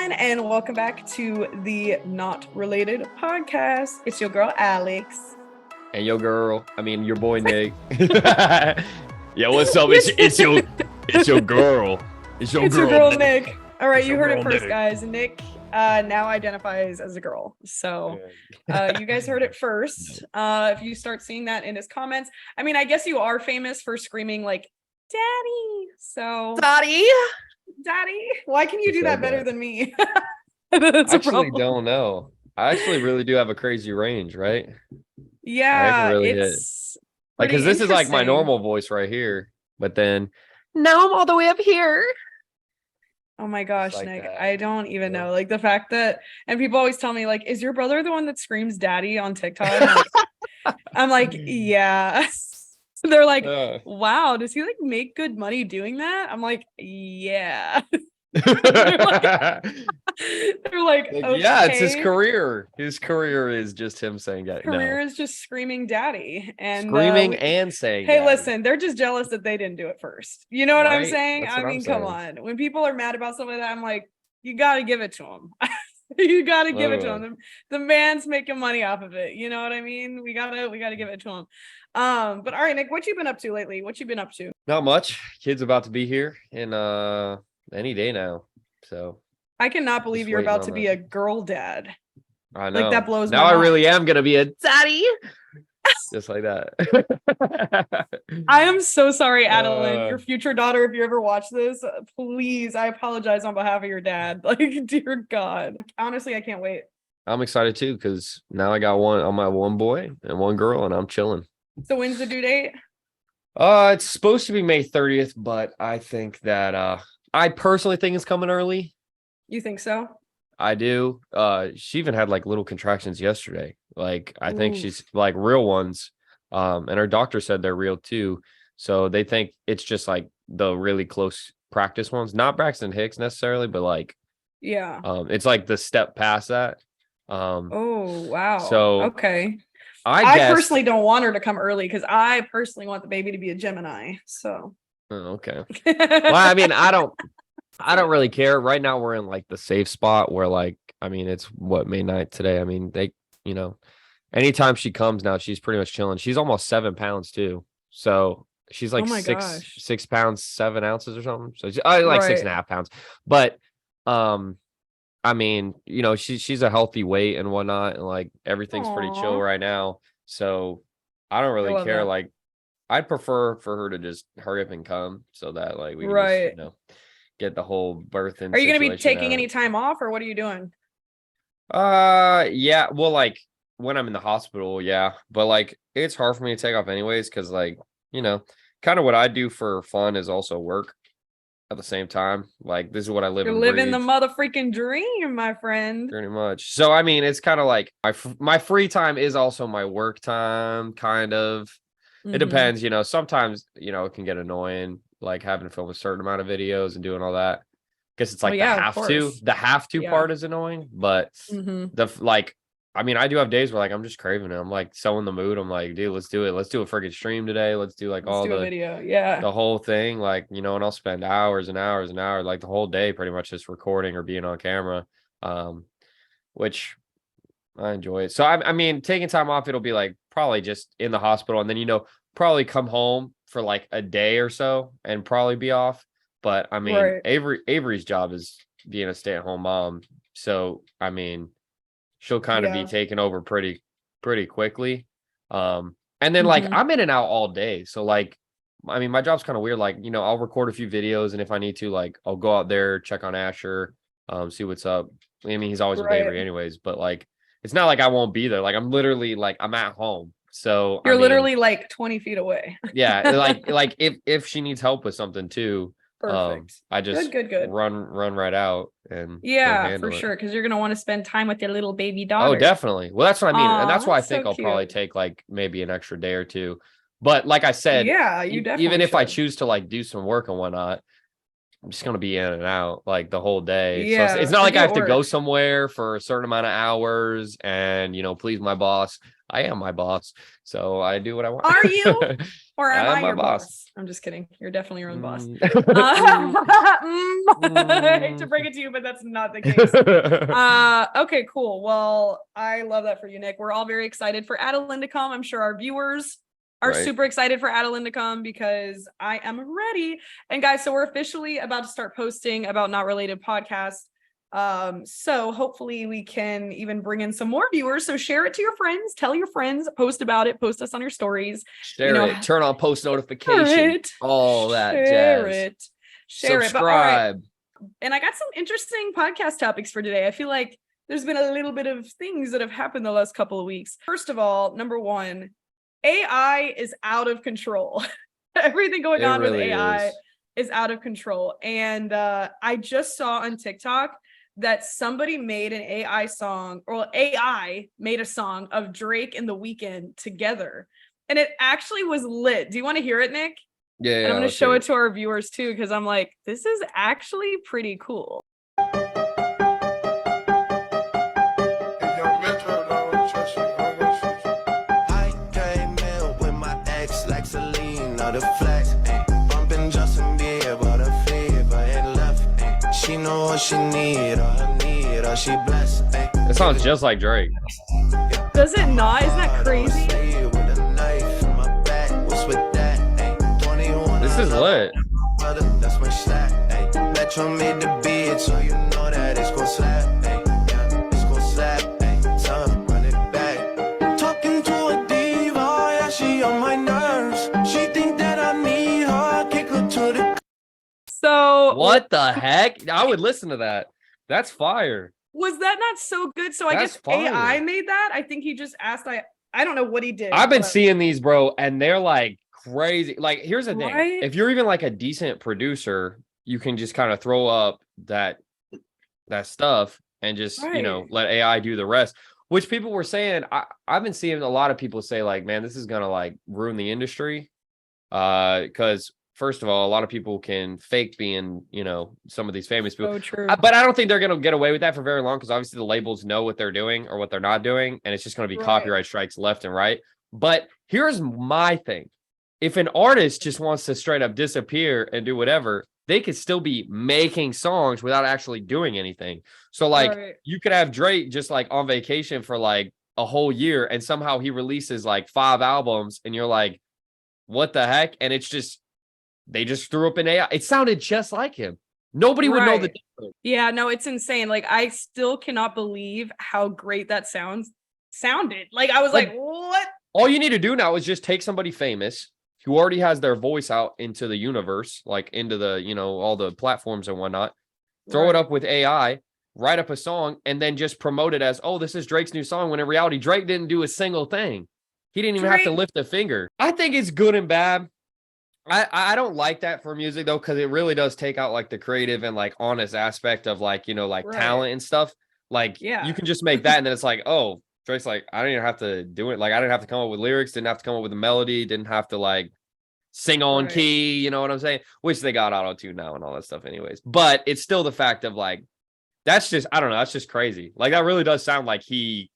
everyone, and welcome back to the Not Related podcast. It's your girl, Alex. And your girl, your boy, Nick. Yeah, what's up? It's your girl. It's your girl, Nick. All right, you heard it first, Nick. Guys. Nick now identifies as a girl. So you guys heard it first. If you start seeing that in his comments, I guess you are famous for screaming like, Daddy. So Daddy, why can you do that better than me? I actually don't know. I actually really do have a crazy range, right? Yeah, really it's like, because this is like my normal voice right here, but then now I'm all the way up here. Oh my gosh, like Nick, I don't even know. Like the fact that, and people always tell me, like, is your brother the one that screams daddy on TikTok? I'm like, yeah. They're like, wow, does he like make good money doing that? I'm like, yeah. they're like okay. Yeah, it's his career. His career is just him saying daddy. Career is just screaming daddy and screaming and saying hey, daddy. listen, they're just jealous that they didn't do it first. You know what I'm saying? Come on. When people are mad about something like that, I'm like, you got to give it to him. You got to give it to him. The man's making money off of it. You know what I mean? We gotta give it to him. But all right, Nick, what you been up to lately? What you been up to? Not much. Kid's about to be here in any day now. So I cannot believe you're about to be a girl dad. I know. Like that blows my mind. Now I really am gonna be a daddy. Just like that. I am so sorry, Adeline, your future daughter. If you ever watch this, please, I apologize on behalf of your dad. Like, dear God. Honestly, I can't wait. I'm excited too, because now I got one boy and one girl, and I'm chilling. So when's the due date? It's supposed to be May 30th, but I think that I personally think it's coming early. You think so? I do. She even had like little contractions yesterday. Like I think she's like real ones. And her doctor said they're real too. So they think it's just like the really close practice ones, not Braxton Hicks necessarily, but like it's like the step past that. Oh wow. So okay. I personally don't want her to come early because I personally want the baby to be a Gemini. So okay. Well, I don't really care. Right now we're in like the safe spot where like, it's May 9th today. They, anytime she comes now, she's pretty much chilling. She's almost 7 pounds too. So she's like 6 pounds, 7 ounces or something. So she's like 6.5 pounds. But, she's a healthy weight and whatnot. And like, everything's pretty chill right now. So I don't really care. That. Like, I'd prefer for her to just hurry up and come so that like we can just, get the whole birth and are you going to be taking any time off or what are you doing? Yeah, well, like when I'm in the hospital, yeah, but like it's hard for me to take off anyways because like kind of what I do for fun is also work at the same time. Like this is what I live. You're living the motherfucking dream, my friend. Pretty much. So it's kind of like my free time is also my work time, kind of. It depends, sometimes it can get annoying like having to film a certain amount of videos and doing all that. Guess it's like the have to part is annoying, but I do have days where like I'm just craving it. I'm like so in the mood. I'm like, dude, let's do it. Let's do a freaking stream today. Let's do like all the video. The whole thing. Like, and I'll spend hours and hours and hours, like the whole day pretty much just recording or being on camera. Which I enjoy it. So taking time off, it'll be like probably just in the hospital and then, probably come home for like a day or so and probably be off. But Avery's job is being a stay-at-home mom. So she'll kind of be taken over pretty quickly. And then like I'm in and out all day. So like my job's kind of weird. Like, I'll record a few videos and if I need to, like I'll go out there, check on Asher, see what's up. He's always with Avery anyways, but like it's not like I won't be there. Like I'm literally like I'm at home. So you're literally like 20 feet away. Yeah, like if she needs help with something too, perfect. I just good. run right out and for sure because you're gonna want to spend time with your little baby daughter. Oh, definitely. Well, that's what I mean, and that's why I think I'll probably take like maybe an extra day or two. But like I said, you definitely even if I choose to like do some work and whatnot, I'm just gonna be in and out like the whole day. Yeah, so it's not like I have to go somewhere for a certain amount of hours and please my boss. I am my boss, so I do what I want. Are you? Or am I I am my your boss. boss? I'm just kidding. You're definitely your own boss. Mm. I hate to break it to you, but that's not the case. Okay, cool. Well, I love that for you, Nick. We're all very excited for Adeline to come. I'm sure our viewers are Right. super excited for Adeline to come because I am ready. And guys, so we're officially about to start posting about Not Related podcasts. So hopefully we can even bring in some more viewers. So share it to your friends, tell your friends, post about it, post us on your stories. Share it, turn on post notifications, Share all that share jazz. it. Share Subscribe. it. But all right. And I got some interesting podcast topics for today. I feel like there's been a little bit of things that have happened the last couple of weeks. First of all, number one, AI is out of control. Everything going on with AI is out of control. And I just saw on TikTok that somebody made an AI song, or AI made a song of Drake and The Weeknd together. And it actually was lit. Do you want to hear it, Nick? Yeah. And I'm going to show it to our viewers too, because I'm like, this is actually pretty cool. I came in with my ex like Selena, the flex, bumping Justin Bieber, the fever and left. She know what she need, or she blessed. It sounds just like Drake. Does it not? Isn't that crazy? This is lit. That's my stack. Metro made the beat, so you know that it's gon' slap. It's gon' slap. Time run it back. Talking to a diva, yeah, she on my nerves. She think that I need her, kick her to the. So What the heck? I would listen to that. That's fire. was that not so good? So I That's guess fire. AI made that. I think he just asked. I don't know what he did. I've been but- seeing these, bro, and they're like crazy. Like, here's the thing. Right? If you're even like a decent producer, you can just kind of throw up that stuff and just, Right. let AI do the rest. Which people were saying, I've been seeing a lot of people say, like, man, this is gonna like ruin the industry. Because first of all, a lot of people can fake being, some of these famous people. So true. But I don't think they're going to get away with that for very long, because obviously the labels know what they're doing or what they're not doing, and it's just going to be Right. copyright strikes left and right. But here's my thing. If an artist just wants to straight up disappear and do whatever, they could still be making songs without actually doing anything. So like Right. you could have Drake just like on vacation for like a whole year, and somehow he releases like 5 albums, and you're like, what the heck? And it's just, they just threw up an AI. It sounded just like him. Nobody would know the Right. difference. Yeah, no, it's insane. Like, I still cannot believe how great that sounded. Like, I was like, what? All you need to do now is just take somebody famous who already has their voice out into the universe, like into the, all the platforms and whatnot, throw it Right. up with AI, write up a song, and then just promote it as, oh, this is Drake's new song, when in reality, Drake didn't do a single thing. He didn't even have to Drake- lift a finger. I think it's good and bad. I don't like that for music though, because it really does take out like the creative and like honest aspect of like, like Right. talent and stuff. Like Yeah. you can just make that, and then it's like, oh, Drake's like, I didn't even have to do it. Like I didn't have to come up with lyrics, didn't have to come up with a melody, didn't have to like sing on Right. key, you know what I'm saying? Which they got auto-tune now and all that stuff anyways. But it's still the fact of like, that's just, I don't know, that's just crazy. Like that really does sound like he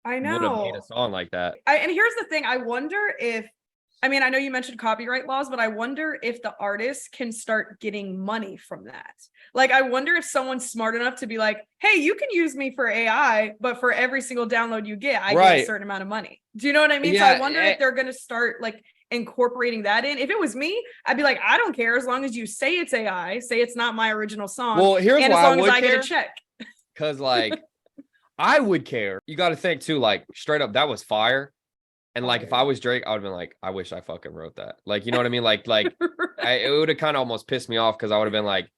I would have know. made a song like that. And here's the thing. I wonder if, I mean, I know you mentioned copyright laws, but I wonder if the artists can start getting money from that. Like, I wonder if someone's smart enough to be like, hey, you can use me for AI, but for every single download you get, I get a Right. certain amount of money. Do you know what I mean? So Yeah, I wonder if they're going to start like incorporating that in. If it was me, I'd be like, I don't care as long as you say it's AI, say it's not my original song. Well, here's and as why I long as would I care. get a check. Because like I would care. You got to think too, like straight up, that was fire. And like if I was Drake, I would have been like, I wish I fucking wrote that. Like, you know what I mean? Like it would have kind of almost pissed me off, because I would have been like,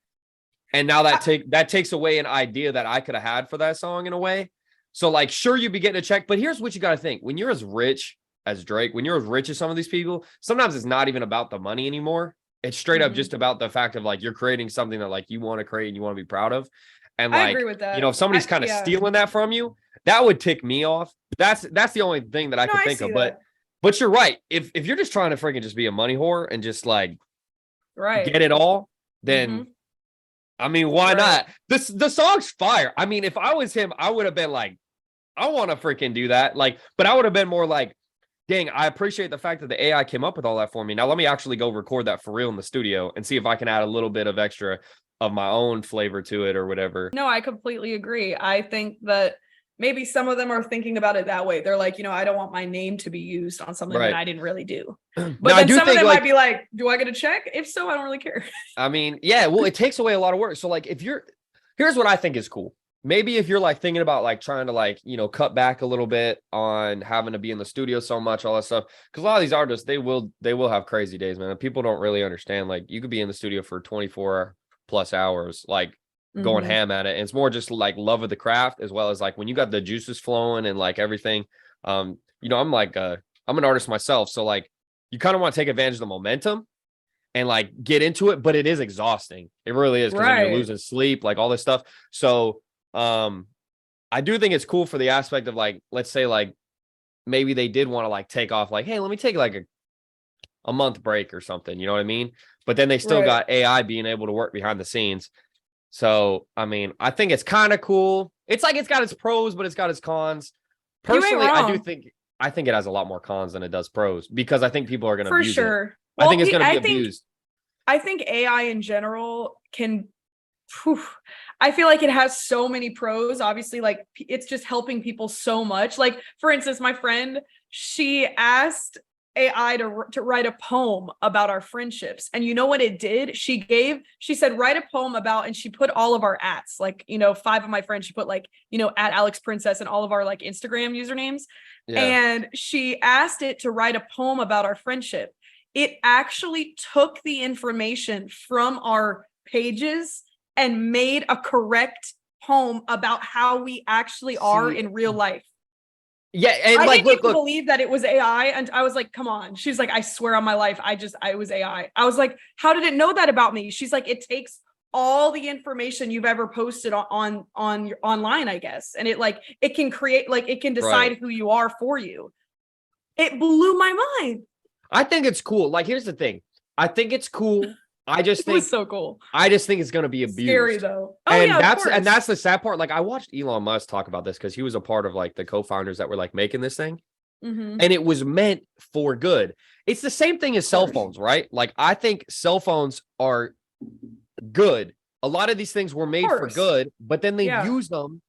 and now that takes away an idea that I could have had for that song in a way. So like, sure, you'd be getting a check, but here's what you got to think: when you're as rich as Drake, when you're as rich as some of these people, sometimes it's not even about the money anymore. It's straight up Mhm. just about the fact of like you're creating something that like you want to create and you want to be proud of. And I like, agree with that. if somebody's kind of yeah. stealing that from you, that would tick me off. That's the only thing that I No, could I think see of. that. But you're right. If you're just trying to freaking just be a money whore and just like Right. get it all, then I mean, why Right. not? The song's fire. I mean, if I was him, I would have been like, I want to freaking do that. Like, but I would have been more like, dang, I appreciate the fact that the AI came up with all that for me. Now let me actually go record that for real in the studio and see if I can add a little bit of extra of my own flavor to it or whatever. No, I completely agree. I think that maybe some of them are thinking about it that way. They're like, I don't want my name to be used on something that I didn't really do. But now, then some of them might be like, do I get a check? If so, I don't really care. I mean, yeah, well, it takes away a lot of work. So like here's what I think is cool. Maybe if you're like thinking about like trying to like, cut back a little bit on having to be in the studio so much, all that stuff. Cause a lot of these artists, they will have crazy days, man. And people don't really understand. Like you could be in the studio for 24 plus hours, like going ham at it. And it's more just like love of the craft, as well as like when you got the juices flowing and like everything. I'm like, I'm an artist myself. So like you kind of want to take advantage of the momentum and like get into it, but it is exhausting. It really is. Cause then you're losing sleep, like all this stuff. So, I do think it's cool for the aspect of like, let's say like maybe they did want to like take off like, hey, let me take like a month break or something, you know what I mean? But then they still got AI being able to work behind the scenes. So, I mean, I think it's kind of cool. It's like, it's got its pros, but it's got its cons. Personally, I think it has a lot more cons than it does pros, because I think people are going to abuse it. Well, I think it's going to be abused. I think AI in general I feel like it has so many pros. Obviously, like it's just helping people so much. Like, for instance, my friend, she asked AI to write a poem about our friendships. And you know what it did? She said, write a poem about, and she put all of our ats, like, 5 of my friends, she put like, at Alex Princess and all of our like Instagram usernames. Yeah. And she asked it to write a poem about our friendship. It actually took the information from our pages and made a correct poem about how we actually are in real life. Yeah, and I didn't even believe that it was AI, and I was like, "Come on!" She's like, "I swear on my life, I was AI." I was like, "How did it know that about me?" She's like, "It takes all the information you've ever posted on your online, I guess, and it can create, like, it can decide who you are for you." It blew my mind. I think it's cool. Like, here's the thing: I think it's cool. I just think it was so cool. I just think it's going to be abused. Scary though. And that's the sad part. Like I watched Elon Musk talk about this because he was a part of like the co-founders that were like making this thing. And it was meant for good. It's the same thing as cell phones, right? Like I think cell phones are good. A lot of these things were made for good, but then they use them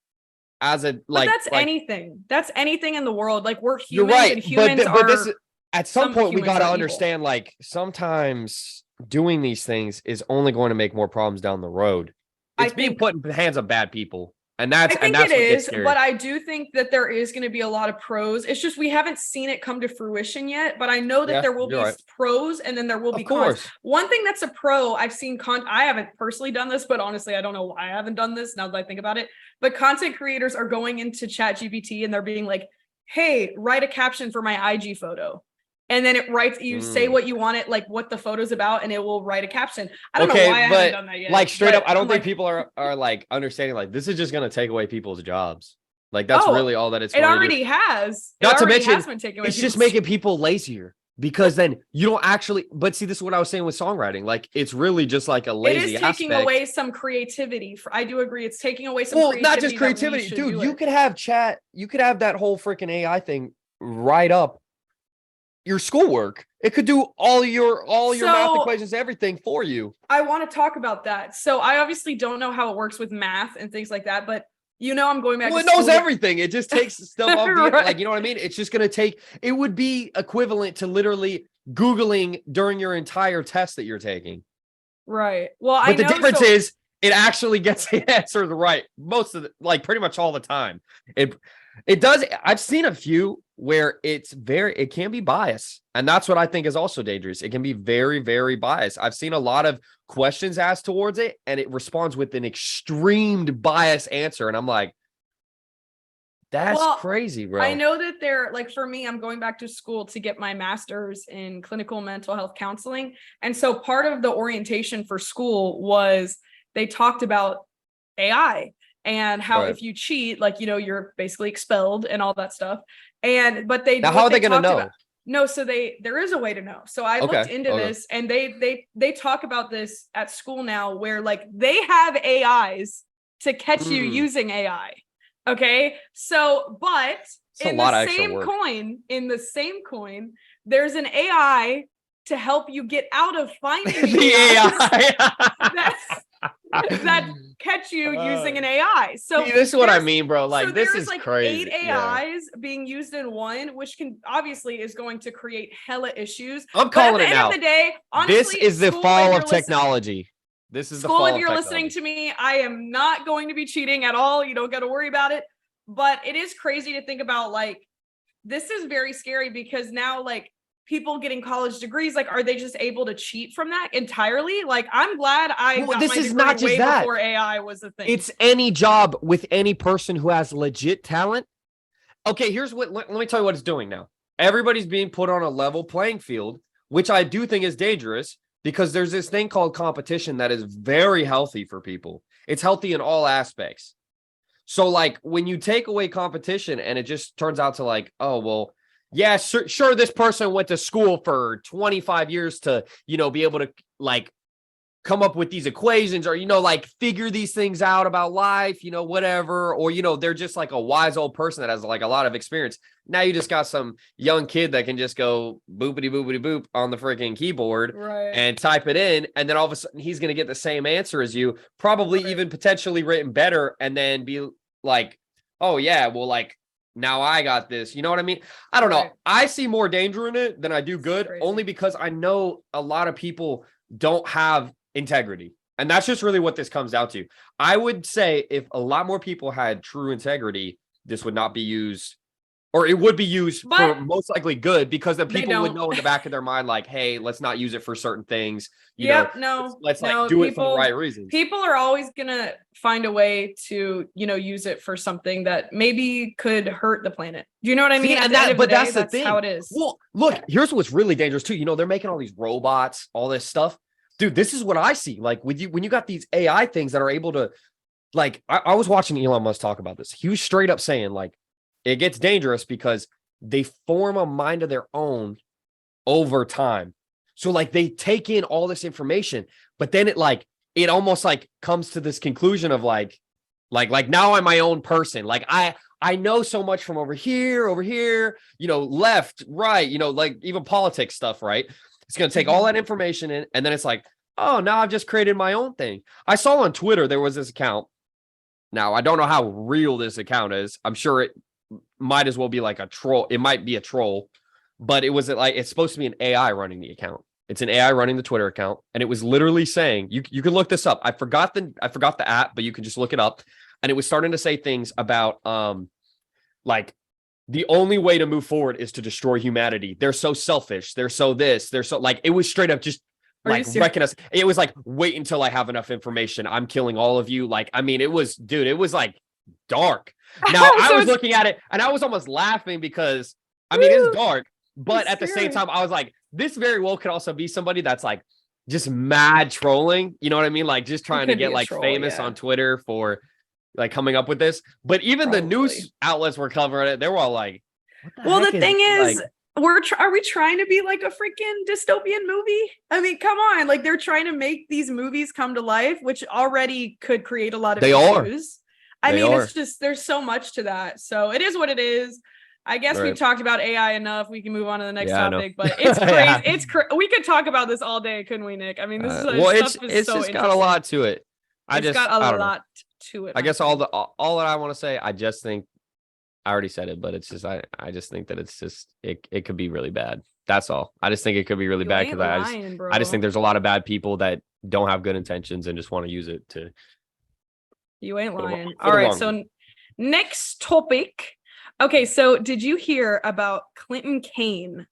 as a like. But that's anything. That's anything in the world. Like we're humans, you're right, and humans but this is, at some point we got to understand like sometimes doing these things is only going to make more problems down the road. It's being put in the hands of bad people. And that's it is, but I do think that there is going to be a lot of pros. It's just we haven't seen it come to fruition yet, but I know that there will be pros and then there will be cons. One thing that's a pro, I've seen I haven't personally done this, but honestly, I don't know why I haven't done this now that I think about it. But content creators are going into ChatGPT and they're being like, hey, write a caption for my IG photo. And then it writes, you say what you want it, like what the photo's about, and it will write a caption. I don't know why I haven't done that yet. Like straight up, I don't think people are like understanding like this is just going to take away people's jobs. Like that's really all that it's. It already has. Not to mention, it's just making people lazier because then you don't actually. But see, this is what I was saying with songwriting. Like it's really just like a lazy. It is taking away some creativity. I do agree. It's taking away some. Well, not just creativity, dude. You could have chat. You could have that whole freaking AI thing right up your schoolwork. It could do all your math equations, everything for you. I want to talk about that. So I obviously don't know how it works with math and things like that, but I'm going back. Well, it knows everything. It just takes stuff off the like, you know what I mean? It's just going to take, it would be equivalent to literally Googling during your entire test that you're taking. Right. Well, but the difference is it actually gets the answer right. Most of the, like pretty much all the time. It does. I've seen a few where it can be biased. And that's what I think is also dangerous. It can be very, very biased. I've seen a lot of questions asked towards it and it responds with an extreme bias answer. And I'm like, that's crazy, bro. I know that they're like, for me, I'm going back to school to get my master's in clinical mental health counseling. And so part of the orientation for school was they talked about AI. And how if you cheat, like, you're basically expelled and all that stuff. But now how are they going to know? No, so there is a way to know. So I looked into this and they talk about this at school now where like they have AIs to catch you using AI. Okay. So, but It's a in lot the of extra same work. coin, there's an AI to help you get out of finding The AIs AI. that catch you using an AI. So See, this is what I there's- mean, bro. Like, so this there's is like crazy. 8 Yeah. AIs being used in one, which can obviously is going to create hella issues. I'm But at calling the it end now. of the day, This honestly, is the school, if fall you're of listening- technology. This is the School, fall if of you're technology. listening to me, I am not going to be cheating at all. You don't got to worry about it. But it is crazy to think about, like, this is very scary because now, like, people getting college degrees, like, are they just able to cheat from that entirely? Like, I'm glad I Well, got this my is degree not just way that. before AI was a thing. It's any job with any person who has legit talent. Okay, here's what, let me tell you what it's doing now. Everybody's being put on a level playing field, which I do think is dangerous because there's this thing called competition that is very healthy for people. It's healthy in all aspects. So, like, when you take away competition and it just turns out to, like, oh, well, yeah, sure, this person went to school for 25 years to, be able to, like, come up with these equations or, like, figure these things out about life, whatever. Or, they're just like a wise old person that has, like, a lot of experience. Now you just got some young kid that can just go boopity boopity boop on the freaking keyboard and type it in. And then all of a sudden he's going to get the same answer as you, probably even potentially written better, and then be like, oh yeah, well, like, now I got this. You know what I mean? I don't know. I see more danger in it than I do good, only because I know a lot of people don't have integrity. And that's just really what this comes down to. I would say if a lot more people had true integrity, this would not be used, or it would be used for most likely good, because then people would know in the back of their mind, like, hey, let's not use it for certain things. Let's like do it for the right reasons. People are always gonna find a way to, use it for something that maybe could hurt the planet. Do you know what I mean? That's the thing. How it is. Well, look, here's what's really dangerous too. They're making all these robots, all this stuff. Dude, this is what I see. Like, with you, when you got these AI things that are able to, like, I was watching Elon Musk talk about this. He was straight up saying, like, it gets dangerous because they form a mind of their own over time. So, like, they take in all this information, but then it almost like comes to this conclusion of like now I'm my own person. Like, I know so much from over here, left, right, like even politics stuff, right? It's going to take all that information in, and then it's like, oh, now I've just created my own thing. I saw on Twitter, there was this account. Now, I don't know how real this account is. I'm sure it might as well be like a troll. It might be a troll, but it was like, it's supposed to be an AI running the account. It's an AI running the Twitter account. And it was literally saying, you can look this up. I forgot the app, but you can just look it up. And it was starting to say things about, like, the only way to move forward is to destroy humanity. They're so selfish. They're so this. They're so, like, it was straight up just like wrecking us. It was like, wait until I have enough information. I'm killing all of you. Like, I mean, it was like dark. Now I was looking at it and I was almost laughing because, I mean, it's dark, but at the same time, I was like, this very well could also be somebody that's like just mad trolling. You know what I mean? Like, just trying to get like famous on Twitter for like coming up with this. But even the news outlets were covering it. They were all like, well, the thing is, are we trying to be like a freaking dystopian movie? I mean, come on. Like, they're trying to make these movies come to life, which already could create a lot of issues. It's just, there's so much to that. So it is what it is. I guess we've talked about AI enough. We can move on to the next topic, but it's crazy. We could talk about this all day, couldn't we, Nick? I mean, this is it's so just got a lot to it. It's got a lot to it. I guess all that I want to say, I just think I already said it, but it's just I just think that it's just it could be really bad. That's all. I just think it could be really bad because I just think there's a lot of bad people that don't have good intentions and just want to use it to. You ain't lying. All right, so next topic. Okay, so did you hear about Clinton Kane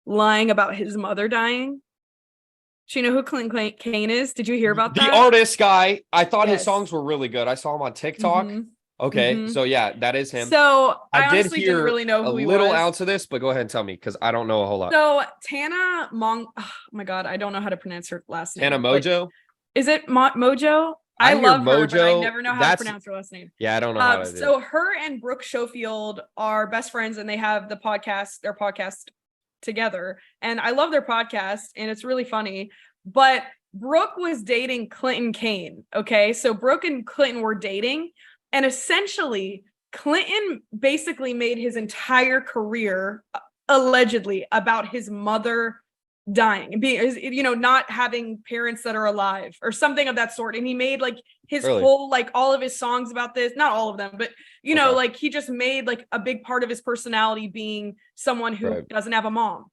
lying about his mother dying? Do you know who Clinton Kane is? Did you hear about that? The artist guy. I thought his songs were really good. I saw him on TikTok. Mm-hmm. Okay, so yeah, that is him. So I honestly didn't really know who he was. A little ounce of this, but go ahead and tell me because I don't know a whole lot. So Tana oh my God, I don't know how to pronounce her last name. Tana Mojo? Is it Mojo? I love her, but I never know how to pronounce her last name. Yeah, I don't know how to do. So her and Brooke Schofield are best friends, and they have their podcast together. And I love their podcast, and it's really funny. But Brooke was dating Clinton Kane. Okay, so Brooke and Clinton were dating, and essentially Clinton basically made his entire career allegedly about his mother dying, being, you know, not having parents that are alive or something of that sort. And he made like his whole, like all of his songs about this, not all of them, but you know, like he just made like a big part of his personality being someone who doesn't have a mom.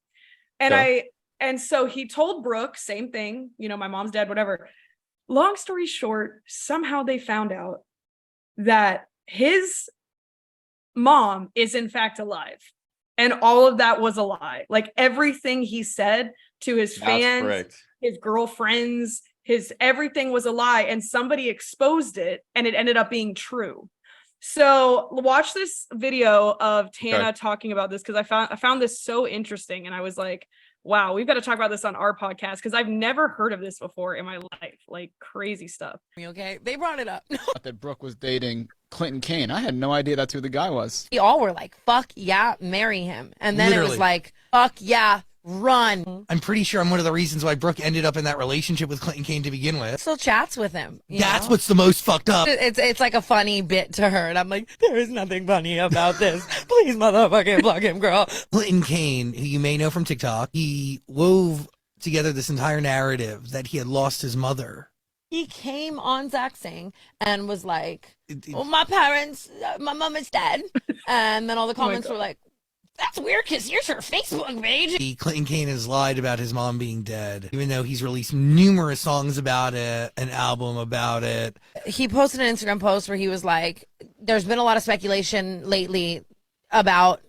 And and so he told Brooke, same thing, you know, my mom's dead, whatever. Long story short, somehow they found out that his mom is in fact alive. And all of that was a lie. Like everything he said to his fans, his girlfriends, his everything was a lie. And somebody exposed it and it ended up being true. So watch this video of Tana talking about this, because I found this so interesting. And I was like, wow, we've got to talk about this on our podcast, because I've never heard of this before in my life. Like crazy stuff. Okay, they brought it up. That Brooke was dating Clinton Kane. I had no idea that's who the guy was. We all were like, fuck yeah, marry him. And then it was like, fuck yeah, run. I'm pretty sure I'm one of the reasons why Brooke ended up in that relationship with Clinton Kane to begin with. Still chats with him. That's what's the most fucked up. It's like a funny bit to her. And I'm like, there is nothing funny about this. Please motherfucking plug him, girl. Clinton Kane, who you may know from TikTok, he wove together this entire narrative that he had lost his mother. He came on Zach Sang and was like, well, my parents, my mom is dead. And then all the comments were like, that's weird because here's her Facebook page. Clinton Kane has lied about his mom being dead, even though he's released numerous songs about it, an album about it. He posted an Instagram post where he was like, there's been a lot of speculation lately about,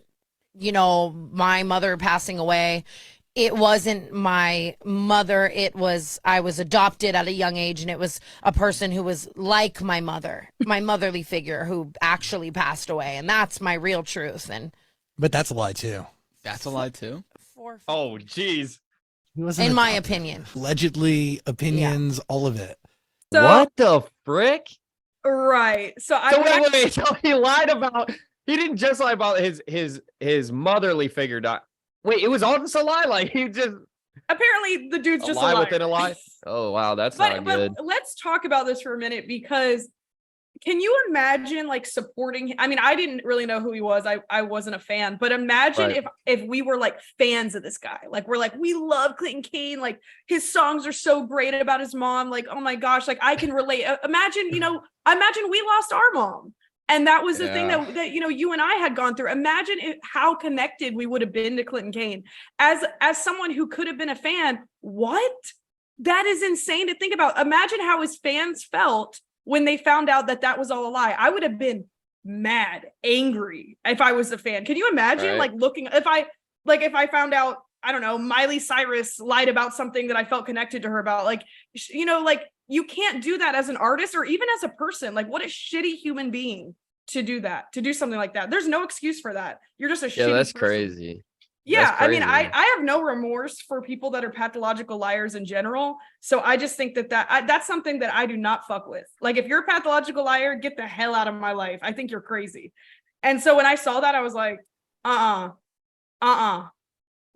you know, my mother passing away. It wasn't my mother. I was adopted at a young age, and it was a person who was like my mother, my motherly figure who actually passed away. And that's my real truth. But that's a lie too. That's a lie too? Oh, jeez. In my opinion. Allegedly, opinions, all of it. So, what the frick? Right. So wait. So he lied about, he didn't just lie about his motherly figure. Wait, it was all just a lie? Like he just. Apparently the dude's just a lie liar. within a lie? Oh, wow. That's not good. But let's talk about this for a minute, because can you imagine like supporting him? I mean, I didn't really know who he was. I wasn't a fan, but imagine if we were like fans of this guy. Like we're like, we love Clinton Kane. Like his songs are so great about his mom. Like, oh my gosh, like I can relate. Imagine, you know, imagine we lost our mom. And that was the thing that, you know, you and I had gone through. Imagine how connected we would have been to Clinton Kane as someone who could have been a fan. What? That is insane to think about. Imagine how his fans felt when they found out that was all a lie. I would have been mad, angry if I was a fan. Can you imagine like looking, if I found out, I don't know, Miley Cyrus lied about something that I felt connected to her about, like, you know, like you can't do that as an artist or even as a person. Like what a shitty human being to do that, to do something like that. There's no excuse for that. You're just a shitty that's person. crazy. Yeah, I mean, I have no remorse for people that are pathological liars in general. So I just think that's something that I do not fuck with. Like, if you're a pathological liar, get the hell out of my life. I think you're crazy. And so when I saw that, I was like,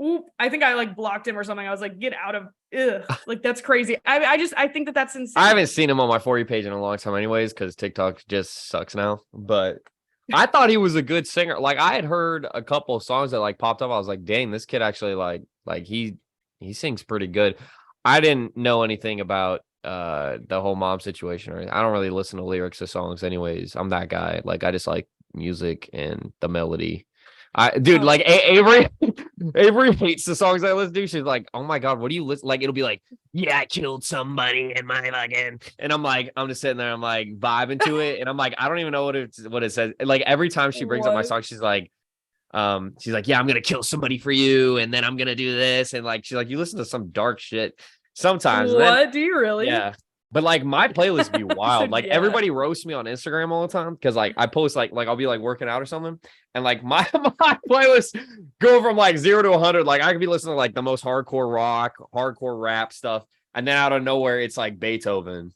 Oop, I think I like blocked him or something. I was like, get out of, like, that's crazy. I think that's insane. I haven't seen him on my For You page in a long time anyways, because TikTok just sucks now. But I thought he was a good singer. Like I had heard a couple of songs that like popped up. I was like, dang, this kid actually like he sings pretty good. I didn't know anything about the whole mom situation. Or I don't really listen to lyrics of songs anyways. I'm that guy. Like I just like music and the melody. Like Avery hates the songs I listen to. She's like, oh my god, what do you listen? Like it'll be like, yeah, I killed somebody in my fucking, and I'm just sitting there, I'm like vibing to it, and I'm like, I don't even know what it says. Like every time she brings up my song, she's like, yeah, I'm gonna kill somebody for you, and then I'm gonna do this, and like she's like, you listen to some dark shit sometimes. What do you really? Yeah. But like my playlist be wild. Like everybody roasts me on Instagram all the time because like I post like I'll be like working out or something, and like my playlist go from like 0 to 100. Like I could be listening to like the most hardcore rock, hardcore rap stuff, and then out of nowhere it's like Beethoven,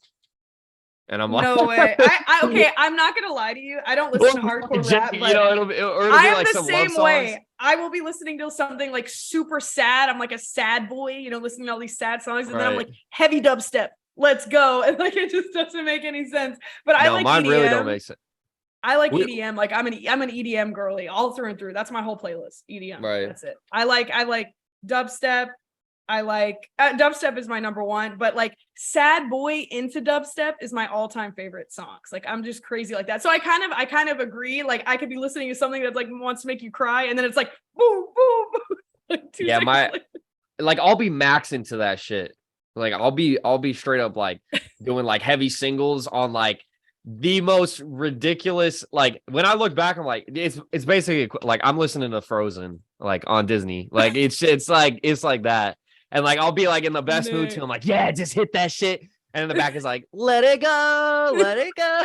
and I'm like, no way. Okay, I'm not gonna lie to you. I don't listen to hardcore rap, but it'll be I am like the some same love way. songs. I will be listening to something like super sad. I'm like a sad boy, you know, listening to all these sad songs, and then I'm like heavy dubstep. Let's go. And like it just doesn't make any sense. But I like mine EDM. really don't make sense. I like We- EDM. Like I'm an EDM girly all through and through. That's my whole playlist. EDM. Right. That's it. I like dubstep. I like dubstep is my number one, but like Sad Boy into dubstep is my all-time favorite songs. Like I'm just crazy like that. So I kind of agree. Like I could be listening to something that like wants to make you cry, and then it's like boom, boom, boom. Like 2 Yeah, seconds later. like I'll be maxing to that shit. Like I'll be straight up like doing like heavy singles on like the most ridiculous. Like when I look back, I'm like, it's basically like I'm listening to Frozen like on Disney. Like it's like that. And like I'll be like in the best mood too. I'm like, yeah, just hit that shit. And in the back is like, let it go, let it go.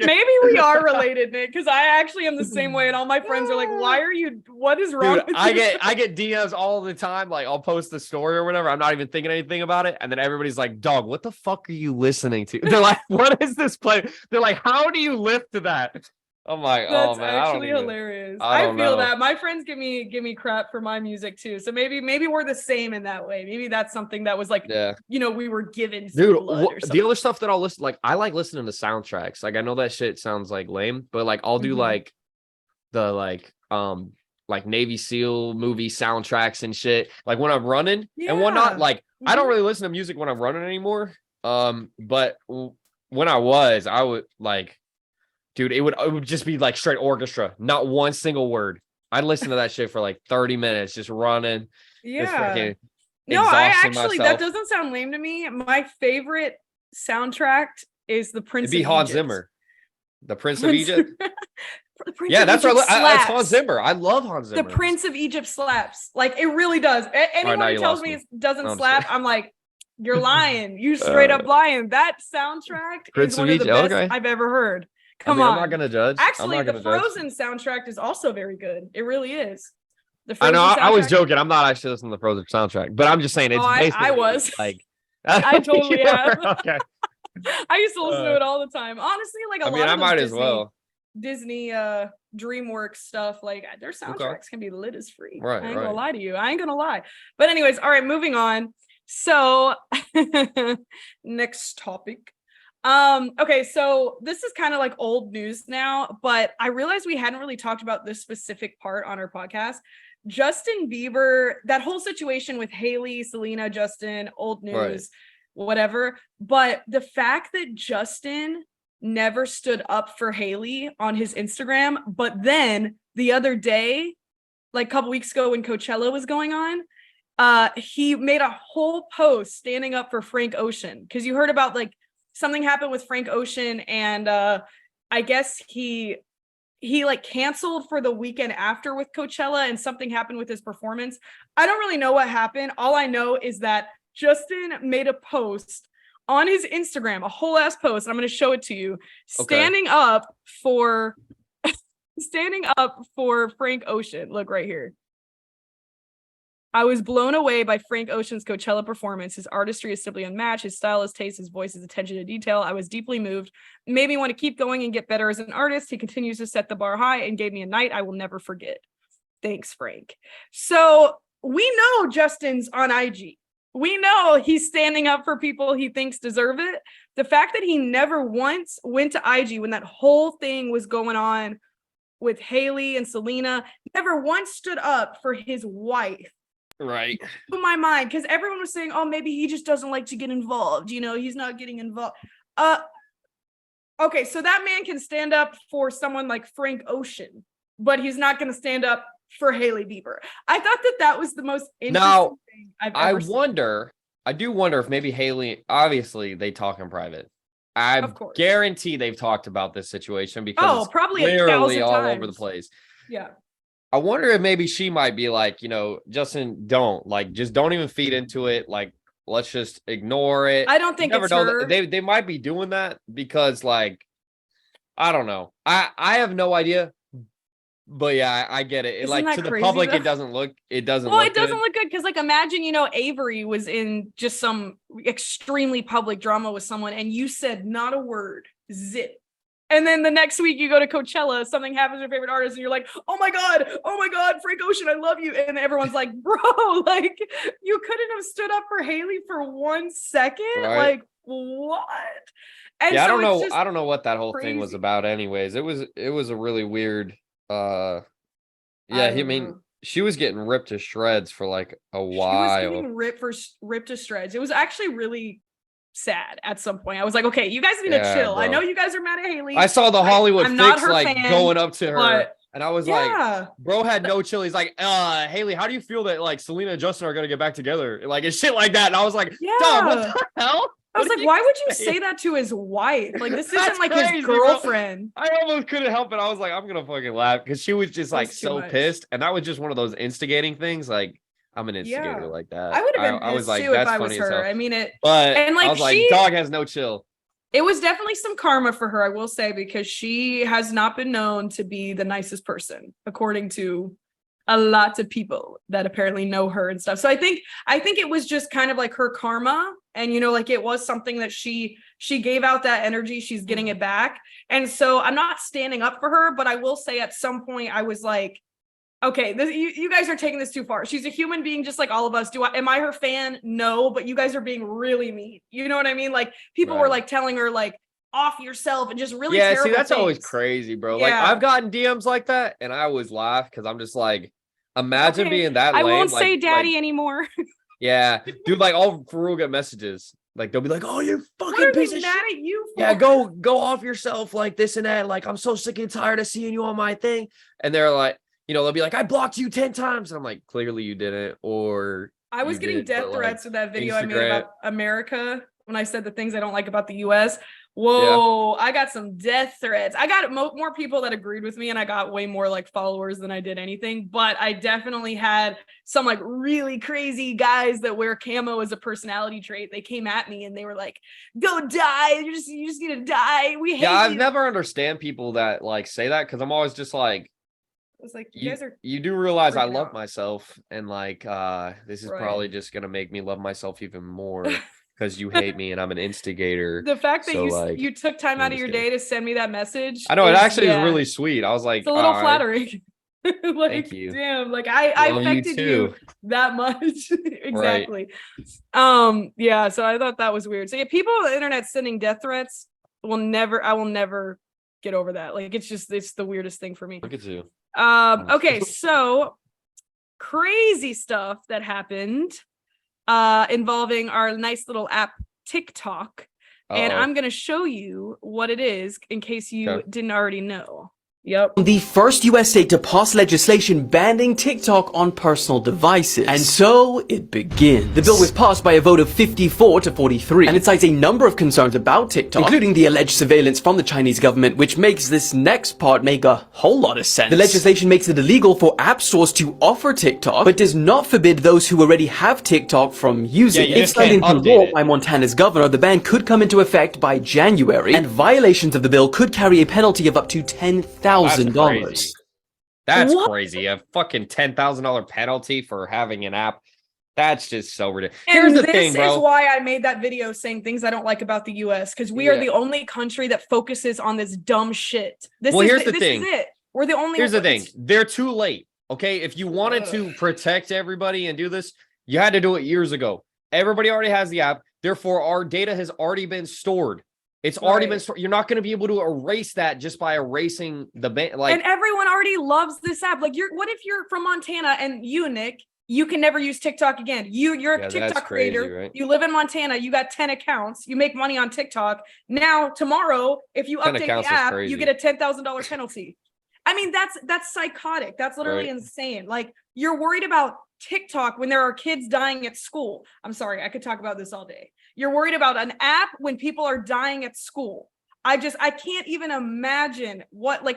Maybe we are related, Nick, because I actually am the same way, and all my friends are like, "Why are you? What is wrong?" Dude, with I you?" get DMs all the time. Like I'll post the story or whatever. I'm not even thinking anything about it, and then everybody's like, "Dog, what the fuck are you listening to?" They're like, "What is this play?" They're like, "How do you lift to that?" I'm like, That's "Oh man, actually hilarious. I I don't feel know. that my friends give me crap for my music too. So maybe we're the same in that way. Maybe that's something that was like, Yeah, we were given some dude. blood or The something. other stuff that I'll listen, like I like listening to soundtracks. Like I know that shit sounds like lame, but like I'll do Mhm. like the like Navy SEAL movie soundtracks and shit. Like when I'm running and whatnot. Yeah. Like I don't Mhm. really listen to music when I'm running anymore. But when I would like, dude, it would just be like straight orchestra, not one single word. I'd listen to that shit for like 30 minutes, just running, just Yeah. freaking No, I exhausting actually myself. that doesn't sound lame to me. My favorite soundtrack is The Prince It'd be of Hans Egypt. Zimmer, the Prince of Egypt. The Prince Yeah, of that's Egypt right. That's Hans slaps. Zimmer. I love Hans The Zimmer. Prince of Egypt slaps. Like it really does. Anyone now who you tells lost me me. it doesn't No, I'm just slap, kidding. I'm like, you're lying. You straight up lying. That soundtrack Prince is of one of the Egypt, best okay. I've ever heard. I Come mean, on. I'm not gonna judge. Actually, I'm not the gonna judge. Frozen soundtrack is also very good. It really is. The I Frozen know. I was soundtrack- joking. I'm not actually listening to the Frozen soundtrack, but I'm just saying it's Oh, basically I was. like. I totally You were? have. Okay. I used to listen to it all the time. Honestly, like a I lot mean, of I those might as well. Disney DreamWorks stuff, like their soundtracks can be lit as free. Right, I ain't right. gonna lie to you. I ain't gonna lie. But anyways, all right, moving on. So next topic. Okay, so this is kind of like old news now, but I realized we hadn't really talked about this specific part on our podcast. Justin Bieber, that whole situation with Haley, Selena, Justin, old news, Right. whatever. But the fact that Justin never stood up for Haley on his Instagram, but then the other day, like a couple weeks ago when Coachella was going on, he made a whole post standing up for Frank Ocean, because you heard about like something happened with Frank Ocean, and I guess he like canceled for the weekend after with Coachella, and something happened with his performance. I don't really know what happened. All I know is that Justin made a post on his Instagram, a whole ass post, and I'm going to show it to you, standing up for Frank Ocean. Look right here. I was blown away by Frank Ocean's Coachella performance. His artistry is simply unmatched. His style, his taste, his voice, his attention to detail. I was deeply moved. Made me want to keep going and get better as an artist. He continues to set the bar high and gave me a night I will never forget. Thanks, Frank. So we know Justin's on IG. We know he's standing up for people he thinks deserve it. The fact that he never once went to IG when that whole thing was going on with Haley and Selena, never once stood up for his wife. Right. In my mind, because everyone was saying, oh, maybe he just doesn't like to get involved, he's not getting involved. Okay, so that man can stand up for someone like Frank Ocean, but he's not going to stand up for Haley Bieber. I thought that was the most interesting thing I've ever seen. I do wonder if maybe Haley, obviously they talk in private. I Of course. guarantee they've talked about this situation because it's probably literally 1,000 all times. over the place. Yeah. I wonder if maybe she might be like, Justin, just don't even feed into it. Like, let's just ignore it. I don't think You never it's know her. they might be doing that because, like, I don't know. I have no idea. But yeah, I get it. Isn't Like that to the crazy, public, though? it doesn't look. Well, it doesn't look good because, like, imagine, Avery was in just some extremely public drama with someone, and you said not a word, zip. And then the next week you go to Coachella, something happens to your favorite artist, and you're like, oh my God, Frank Ocean, I love you. And everyone's like, bro, like, you couldn't have stood up for Haley for 1 second? Right. Like, what? And Yeah, I so don't it's know. just I don't know what that whole thing was crazy. about. Anyways, it was a really weird. Yeah, I I don't mean, know. she was getting ripped to shreds for like a She was while. getting ripped to shreds. It was actually really sad at some point. I was like, okay, you guys need to Yeah, chill. I know bro. you guys are mad at Haley. I saw the Hollywood I'm not Fix her like fan, going up to her, but and I was like, yeah. bro had no chill. He's like, Haley, how do you feel that like Selena and Justin are gonna get back together? Like and shit like that. And I was like, Dom, what Yeah. the hell? I was What like, are why would you saying? say that to his wife? Like, this That's isn't like crazy, his bro. girlfriend. I almost couldn't help it. I was like, I'm gonna fucking laugh because she was just That like was too so much. pissed, and that was just one of those instigating things. Like, I'm an instigator Yeah. like that. I would have been I was pissed like, too if that's I was funny as her. hell. I mean it, But and I like was like, she, dog has no chill. it was definitely some karma for her, I will say, because she has not been known to be the nicest person, according to a lot of people that apparently know her and stuff. So I think it was just kind of like her karma, and like it was something that she gave out that energy, she's getting it back. And so I'm not standing up for her, but I will say at some point I was like, okay, you guys are taking this too far. She's a human being just like all of us. Am I her fan? No, but you guys are being really mean. You know what I mean? Like people were Right. like telling her like off yourself and just really Yeah, terrible see, that's always things. crazy, bro. Like Yeah. I've gotten DMs like that, and I always laugh because I'm just like, imagine Okay, being that I lame. won't say like, daddy anymore. yeah, dude, like all for real get messages. Like they'll be like, "Oh, you What fucking are piece they of mad shit." at you for? Yeah, go off yourself, like this and that. Like I'm so sick and tired of seeing you on my thing. And they're like, they'll be like, "I blocked you 10 times." And I'm like, clearly you didn't, or I was you getting did, death but, like, threats with that video I made Instagram- about America when I said the things I don't like about the US. Whoa, I got some death threats. I got more people that agreed with me, and I got way more like followers than I did anything. But I definitely had some like really crazy guys that wear camo as a personality trait. They came at me and they were like, "Go die! You just need to die. We hate Yeah, I've you." never understand people that like say that because I'm always just like, I was like, you guys are you do realize I freaking love out. myself, and like this is Right. probably just gonna make me love myself even more because you hate me and I'm an instigator. the fact that So, like, you took time I'm out of just your kidding. day to send me that message. I know it is- actually is yeah, really sweet. I was like, it's a little "Aw, flattering. Like, Thank you. damn, like I love you affected you too." that much. Exactly. Yeah, so I thought that was weird. So yeah, people on the internet sending death threats I will never get over that. Like it's the weirdest thing for me. Look at you. Okay, so crazy stuff that happened involving our nice little app TikTok. And Uh-oh. I'm gonna show you what it is in case you Okay. didn't already know. Yep. The first US state to pass legislation banning TikTok on personal devices. And so it begins. The bill was passed by a vote of 54 to 43, and it cites a number of concerns about TikTok, including the alleged surveillance from the Chinese government, which makes this next part make a whole lot of sense. The legislation makes it illegal for app stores to offer TikTok, but does not forbid those who already have TikTok from using you it. If just signed can't into update law it. by Montana's governor, the ban could come into effect by January, and violations of the bill could carry a penalty of up to $10,000. crazy. That's What? crazy. A fucking $10,000 penalty for having an app. That's just so ridiculous. And Here's the this thing, is bro. why I made that video saying things I don't like about the US, because we are Yeah. the only country that focuses on this dumb shit. Well, here's the thing. This is it. We're the only Here's the thing. it's- They're too late. Okay. If you wanted to protect everybody and do this, you had to do it years ago. Everybody already has the app. Therefore, our data has already been stored. It's already been Right. stored. You're not going to be able to erase that just by erasing the ban. Like, and everyone already loves this app. Like what if you're from Montana and you, Nick, you can never use TikTok again. You're Yeah, a that's TikTok crazy, creator. right? You live in Montana, you got 10 accounts, you make money on TikTok. Now, tomorrow, if you 10 update accounts the is app, crazy. you get a $10,000 penalty. I mean, that's psychotic. That's literally Right. insane. Like you're worried about TikTok when there are kids dying at school. I'm sorry, I could talk about this all day. You're worried about an app when people are dying at school. I can't even imagine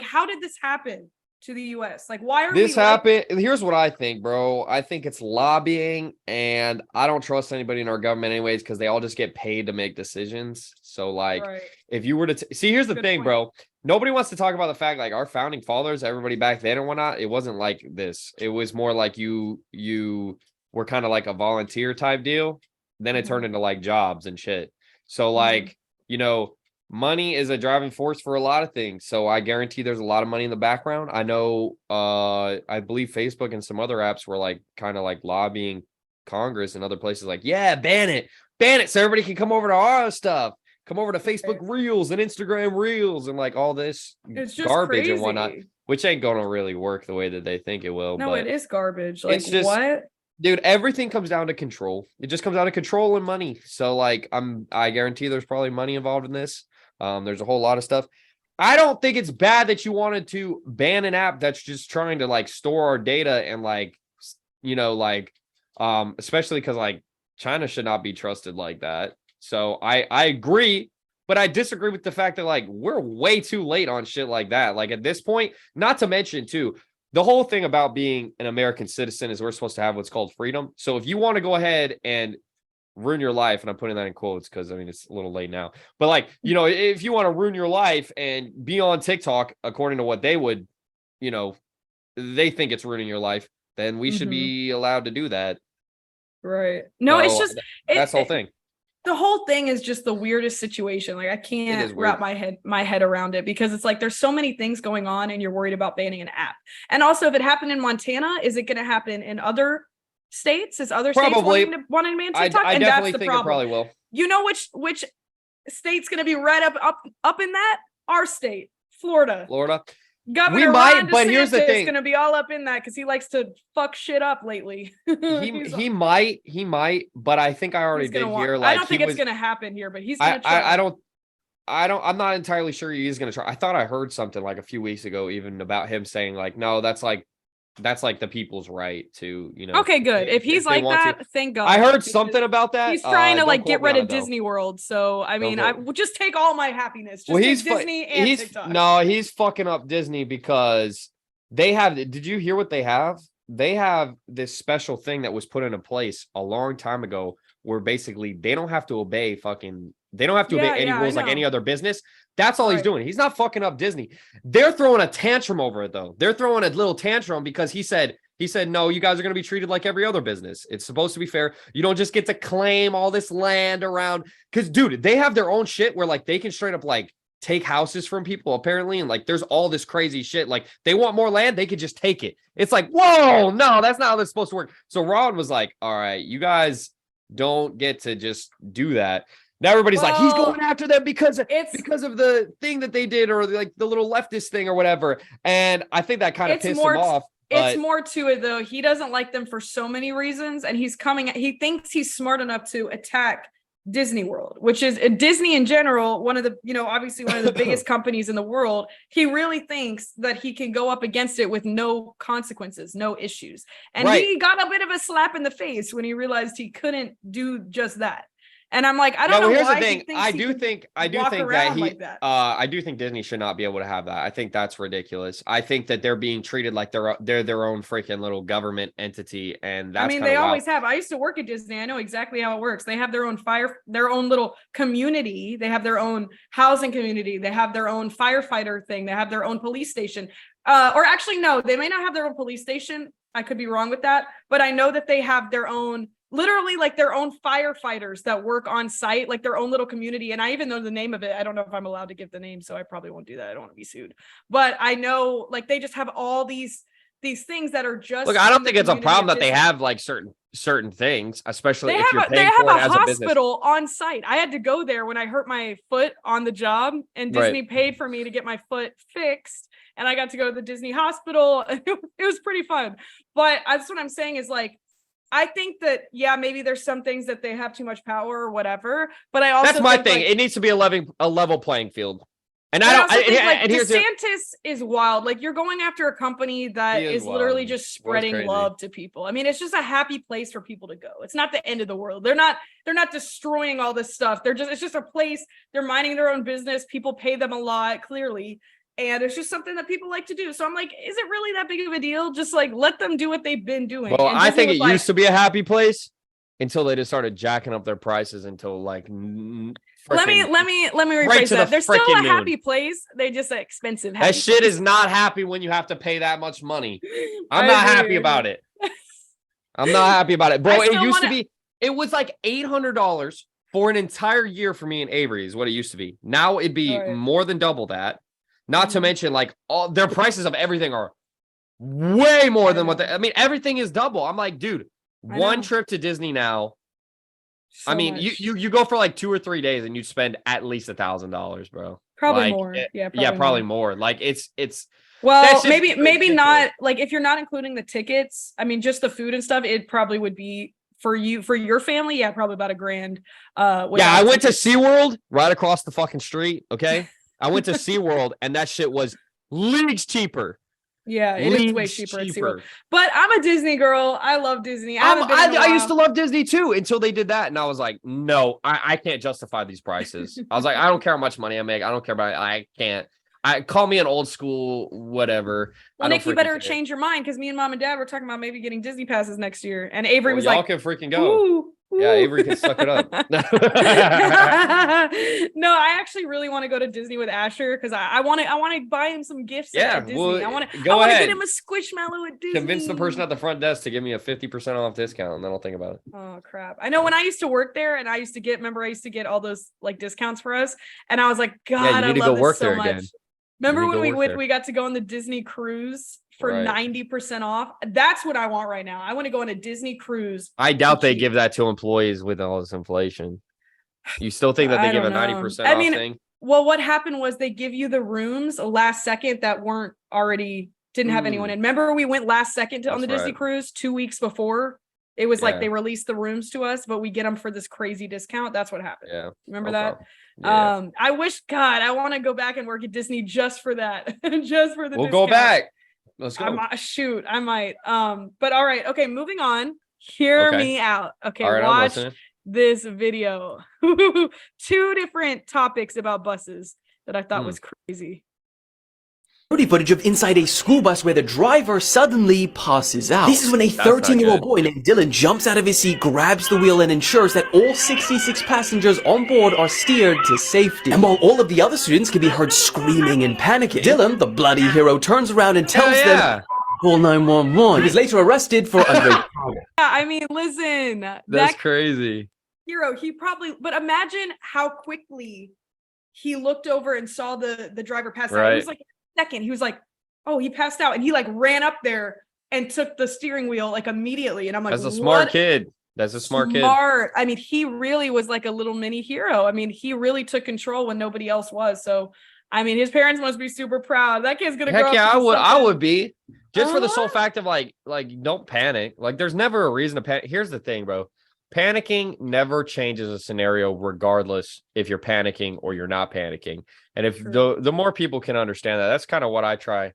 how did this happen to the US? Like, why are this we happened. Here's what I think, bro. I think it's lobbying, and I don't trust anybody in our government, anyways, because they all just get paid to make decisions. So, like, Right. if you were to see, here's the Good thing, point. bro. Nobody wants to talk about the fact, like, our founding fathers, everybody back then and whatnot. It wasn't like this. It was more like you were kind of like a volunteer type deal. Then it turned into like jobs and shit. So, like, money is a driving force for a lot of things. So I guarantee there's a lot of money in the background. I know, I believe Facebook and some other apps were like kind of like lobbying Congress and other places like, yeah, ban it so everybody can come over to our stuff. come over to Facebook Reels and Instagram Reels and like all this It's just garbage crazy. and whatnot, which ain't gonna really work the way that they think it will. No, but it is garbage. Like it's just- what? dude, everything comes down to control. It just comes down to control and money. So like I guarantee there's probably money involved in this. There's a whole lot of stuff. I don't think it's bad that you wanted to ban an app that's just trying to like store our data and like, you know, like especially because like China should not be trusted like that. So I agree, but I disagree with the fact that like we're way too late on shit like that. Like at this point, not to mention too, the whole thing about being an American citizen is we're supposed to have what's called freedom. So if you want to go ahead and ruin your life, and I'm putting that in quotes because I mean it's a little late now, but like, you know, if you want to ruin your life and be on TikTok according to what they would, you know, they think it's ruining your life, then we should be allowed to do that. Right. No, it's So, just that's the whole thing. The whole thing is just the weirdest situation. Like I is can't weird. wrap my head around it because it's like there's so many things going on and you're worried about banning an app. And also if it happened in Montana, is it going to happen in other states? Is other states Probably. wanting to ban TikTok? I and definitely that's the think problem. it probably will. You know which state's going to be right up in that? Our state, Florida. Florida. Governor might, Ron but here's the DeSantis thing. going to be all up in that because he likes to fuck shit up lately. He might, but I think I already did hear like I don't think it's was, going to happen here, but he's going to try. I'm not entirely sure he's going to try. I thought I heard something like a few weeks ago, even about him saying like, no, that's like the people's right to, you know. Okay, good. If he's they like want that, to. thank God. I heard because something about that. He's trying to don't like quote get me on rid of it, though. Disney World. So I mean, I quote. would just take all my happiness. Just Well, he's take Disney and TikTok. No, he's fucking up Disney because they have. Did you hear what they have? They have this special thing that was put into place a long time ago, where basically they don't have to obey any rules like any other business. That's all he's doing. He's not fucking up Disney. They're throwing a tantrum over it though. They're throwing a little tantrum because he said, no, you guys are going to be treated like every other business. It's supposed to be fair. You don't just get to claim all this land around. Because, dude, they have their own shit where, like, they can straight up, like, take houses from people, apparently. And, like, there's all this crazy shit. Like, they want more land, they could just take it. It's like, whoa, no, that's not how this is supposed to work. So Ron was like, all right, you don't get to just do that. Now everybody's like, he's going after them because of the thing that they did, or like the little leftist thing or whatever. And I think that kind of pissed him off. It's more to it though. He doesn't like them for so many reasons, and he thinks he's smart enough to attack Disney World, which is Disney in general, one of the, obviously one of the biggest companies in the world. He really thinks that he can go up against it with no consequences, no issues. And he got a bit of a slap in the face when he realized he couldn't do just that. And I'm like, I don't know. Here's why the thing. I do think that I do think Disney should not be able to have that. I think that's ridiculous. I think that they're being treated like they're their own freaking little government entity, and that's. I mean, they always have. I used to work at Disney. I know exactly how it works. They have their own their own little community. They have their own housing community. They have their own firefighter thing. They have their own police station. Or actually, no, they may not have their own police station. I could be wrong with that, but I know that they have their own. Literally like their own firefighters that work on site, like their own little community. And I even know the name of it. I don't know if I'm allowed to give the name, so I probably won't do that. I don't want to be sued. But I know like they just have all these things that are just. Look, I don't think it's a problem that they have like certain things, especially if you're paying for it as a business. They have a hospital on site. I had to go there when I hurt my foot on the job, and Disney paid for me to get my foot fixed. And I got to go to the Disney hospital. It was pretty fun. But that's what I'm saying is like, I think that, maybe there's some things that they have too much power or whatever, but I also that's my thing. Like, it needs to be a level playing field. And DeSantis is wild. Like you're going after a company that is literally just spreading love to people. I mean, it's just a happy place for people to go. It's not the end of the world. They're not destroying all this stuff. It's just a place. They're minding their own business. People pay them a lot, clearly. And it's just something that people like to do. So I'm like, is it really that big of a deal? Just like let them do what they've been doing. Well, I think it used to be a happy place until they just started jacking up their prices until like. Let me rephrase that. They're still a happy place. They just expensive. That shit is not happy when you have to pay that much money. I'm not happy about it. I'm not happy about it, bro. It used to be. It was like $800 for an entire year for me in Avery is what it used to be. Now it'd be more than double that. Not to mention, like, all their prices of everything are way more than what I mean, everything is double. I'm like, dude, one trip to Disney now I mean, much. you go for like 2 or 3 days and you spend at least $1,000, bro. Probably Like, more. Yeah, probably more. Like it's well, that's just maybe ridiculous. not, like if you're not including the tickets, I mean just the food and stuff, it probably would be for your family, yeah, probably about $1,000. Yeah, I went to SeaWorld right across the fucking street. Okay. I went to SeaWorld and that shit was leagues cheaper. Yeah, it is way cheaper at SeaWorld. But I'm a Disney girl. I love Disney. I used to love Disney too until they did that. And I was like, no, I can't justify these prices. I was like, I don't care how much money I make. I don't care about it. I can't. Call me an old school, whatever. Well, Nick, you better change your mind because me and mom and dad were talking about maybe getting Disney passes next year. And Avery was y'all like, can freaking go. Ooh. Yeah, Avery can suck it up. No, I actually really want to go to Disney with Asher because I want to buy him some gifts at Disney. Well, I want to get him a Squishmallow at Disney. Convince the person at the front desk to give me a 50% off discount, and then I'll think about it. Oh crap! I know when I used to work there, and I used to get all those like discounts for us, and I was like, God, you need I to love go work this so there much. again. Remember when we got to go on the Disney cruise for 90% off? That's what I want right now. I want to go on a Disney cruise. I doubt they give that to employees with all this inflation. You still think that they give a 90% off thing? Well, what happened was they give you the rooms last second that didn't have anyone in. Remember we went last second on the Disney cruise 2 weeks before? It was like they released the rooms to us, but we get them for this crazy discount. That's what happened. Yeah. Remember that? Yeah. I wish, God, I want to go back and work at Disney just for that. Just for the We'll discount. go back. Let's go. I might. But all right. Okay, moving on. Hear me out. Okay, all right, watch this video. 2 different topics about buses that I thought was crazy. Footage of inside a school bus where the driver suddenly passes out. This is when a 13-year-old boy named Dylan jumps out of his seat, grabs the wheel, and ensures that all 66 passengers on board are steered to safety. And while all of the other students can be heard screaming and panicking, Dylan, the bloody hero, turns around and tells them, call 911. He was later arrested for underage. I mean, listen. That's crazy. Hero, but imagine how quickly he looked over and saw the driver pass out. He was like, second, he was like, oh, he passed out, and he like ran up there and took the steering wheel like immediately. And I'm like, that's a smart kid. That's a smart kid. I mean, he really was like a little mini hero. I mean, he really took control when nobody else was. So, I mean, his parents must be super proud. That kid's gonna grow up. Yeah, I would be just for the sole fact of like don't panic. Like, there's never a reason to panic. Here's the thing, bro. Panicking never changes a scenario, regardless if you're panicking or you're not panicking. And if the more people can understand that, that's kind of what I try.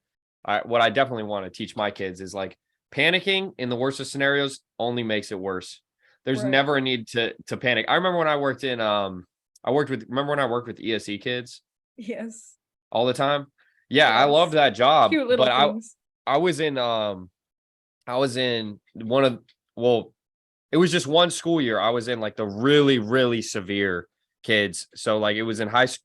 What I definitely want to teach my kids is like panicking in the worst of scenarios only makes it worse. There's never a need to panic. I remember when I worked in remember when I worked with ESE kids? Yes. All the time. Yeah, I loved that job. Cute little things. I was in it was just one school year. I was in like the really, really severe kids. So like it was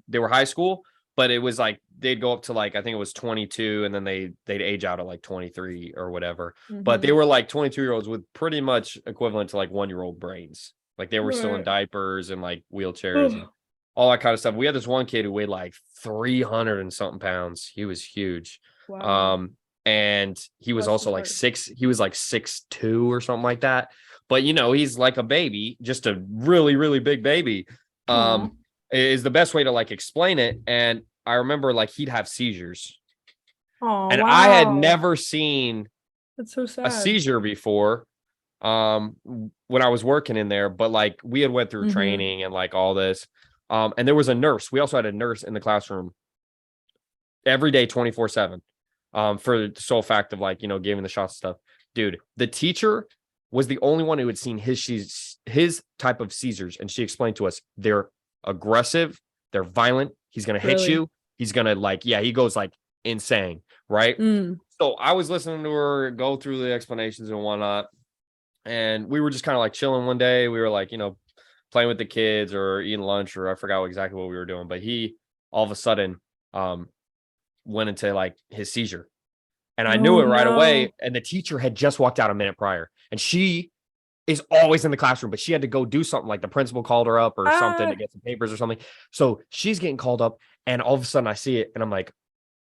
they were high school, but it was like they'd go up to like, I think it was 22, and then they'd age out at like 23 or whatever. But they were like 22-year-olds with pretty much equivalent to like 1-year-old brains. Like they were still in diapers and like wheelchairs and all that kind of stuff. We had this one kid who weighed like 300 and something pounds. He was huge. Wow. And he was also like 6'2" or something like that. But, you know, he's like a baby, just a really, really big baby, is the best way to like explain it. And I remember like he'd have seizures. And I had never seen That's so sad. a seizure before when I was working in there. But like we had went through training and like all this. And there was a nurse. We also had a nurse in the classroom every day, 24/7 for the sole fact of like, you know, giving the shots and stuff. Dude, the teacher was the only one who had seen his type of seizures. And she explained to us, they're aggressive, they're violent. He's going to hit you. He's going to like, he goes like insane. Right. So I was listening to her go through the explanations and whatnot. And we were just kind of like chilling one day. We were like, you know, playing with the kids or eating lunch, or I forgot exactly what we were doing. But he all of a sudden went into like his seizure. And I knew it right away. And the teacher had just walked out a minute prior. And she is always in the classroom, but she had to go do something, like the principal called her up or something to get some papers or something. So she's getting called up, and all of a sudden I see it and I'm like,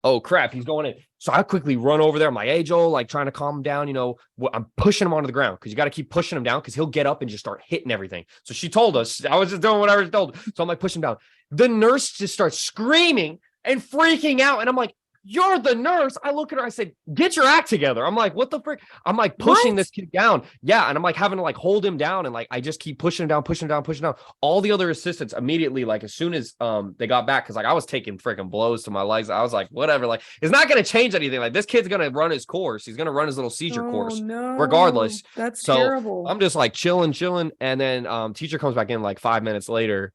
oh crap, he's going in. So I quickly run over there. I'm like, hey, Joel, like trying to calm him down. You know, I'm pushing him onto the ground because you got to keep pushing him down because he'll get up and just start hitting everything. So she told us, I was just doing what I was told. So I'm like, pushing him down. The nurse just starts screaming and freaking out. And I'm like, you're the nurse. I look at her. I said, get your act together. I'm like, what the frick? I'm like pushing this kid down. Yeah. And I'm like having to like hold him down. And like, I just keep pushing him down, pushing him down, pushing him down. All the other assistants immediately, like as soon as they got back, because like I was taking freaking blows to my legs. I was like, whatever. Like, it's not going to change anything. Like this kid's going to run his course. He's going to run his little seizure course regardless. That's So terrible. I'm just like chilling. And then teacher comes back in like 5 minutes later.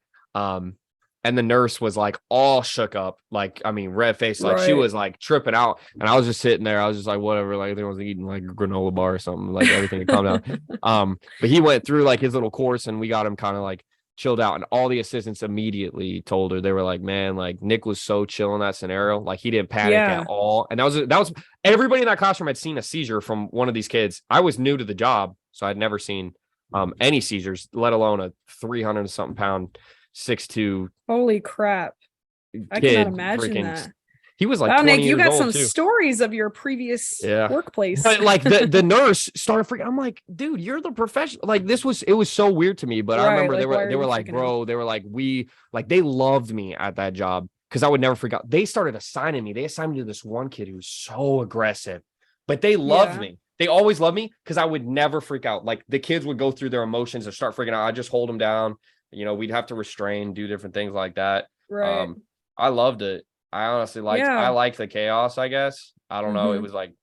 And the nurse was like all shook up, like, I mean, red face, like she was like tripping out. And I was just sitting there. I was just like, whatever, like I was eating like a granola bar or something, like everything to calm down. But he went through like his little course and we got him kind of like chilled out. And all the assistants immediately told her, they were like, man, like Nick was so chill in that scenario. Like he didn't panic at all. And that was everybody in that classroom had seen a seizure from one of these kids. I was new to the job, so I'd never seen any seizures, let alone a 300 something pound 6'2" Holy crap. I cannot imagine that. He was like wow, 20 Nick, you years got old, some too. stories of your previous workplace. But like the nurse started freaking. I'm like, dude, you're the professional. Like it was so weird to me. But I remember they were like, bro, they were like, they loved me at that job because I would never forget. They started assigning me. They assigned me to this one kid who was so aggressive, but they loved me. They always loved me because I would never freak out. Like the kids would go through their emotions and start freaking out. I just hold them down. You know, we'd have to restrain, do different things like that. Right. I loved it. I honestly I liked the chaos, I guess. I don't know. It was like,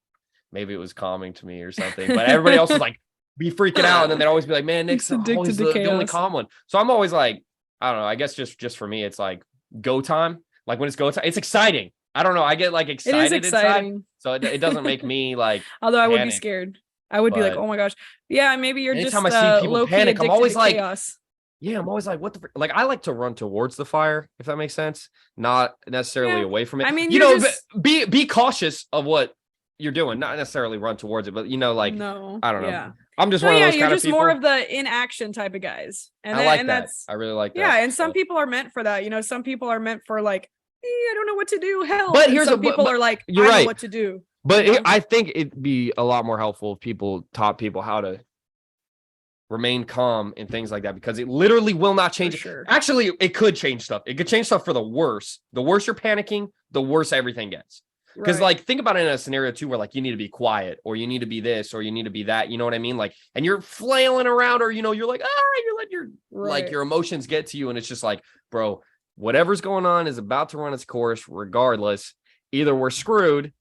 maybe it was calming to me or something, but everybody else was like, be freaking out. And then they'd always be like, man, Nick's always the only calm one. So I'm always like, I don't know. I guess just for me, it's like go time. Like when it's go time, it's exciting. I don't know. I get like excited. It is exciting. Inside, so it doesn't make me like, although I would be scared. I would be like, oh my gosh. Yeah. Maybe you're just I see people panic, I'm always like, chaos. Yeah, I'm always like, what the like? I like to run towards the fire, if that makes sense, not necessarily away from it. I mean, you know, be cautious of what you're doing, not necessarily run towards it, but you know, like, no, I don't know. Yeah. I'm just one of those kind of people. You're just more of the inaction type of guys, and I like that. That's I really like that. Yeah, and some people are meant for that. You know, some people are meant for like, I don't know what to do. Hell, but here's some people are like, I know what to do. But I think it'd be a lot more helpful if people taught people how to remain calm and things like that, because it literally will not change. Sure. Actually, it could change stuff. It could change stuff for the worse. The worse you're panicking, the worse everything gets. Because like, think about it in a scenario too, where like you need to be quiet, or you need to be this, or you need to be that. You know what I mean? Like, and you're flailing around, or you know, you're like, you're letting your like your emotions get to you, and it's just like, bro, whatever's going on is about to run its course, regardless. Either we're screwed.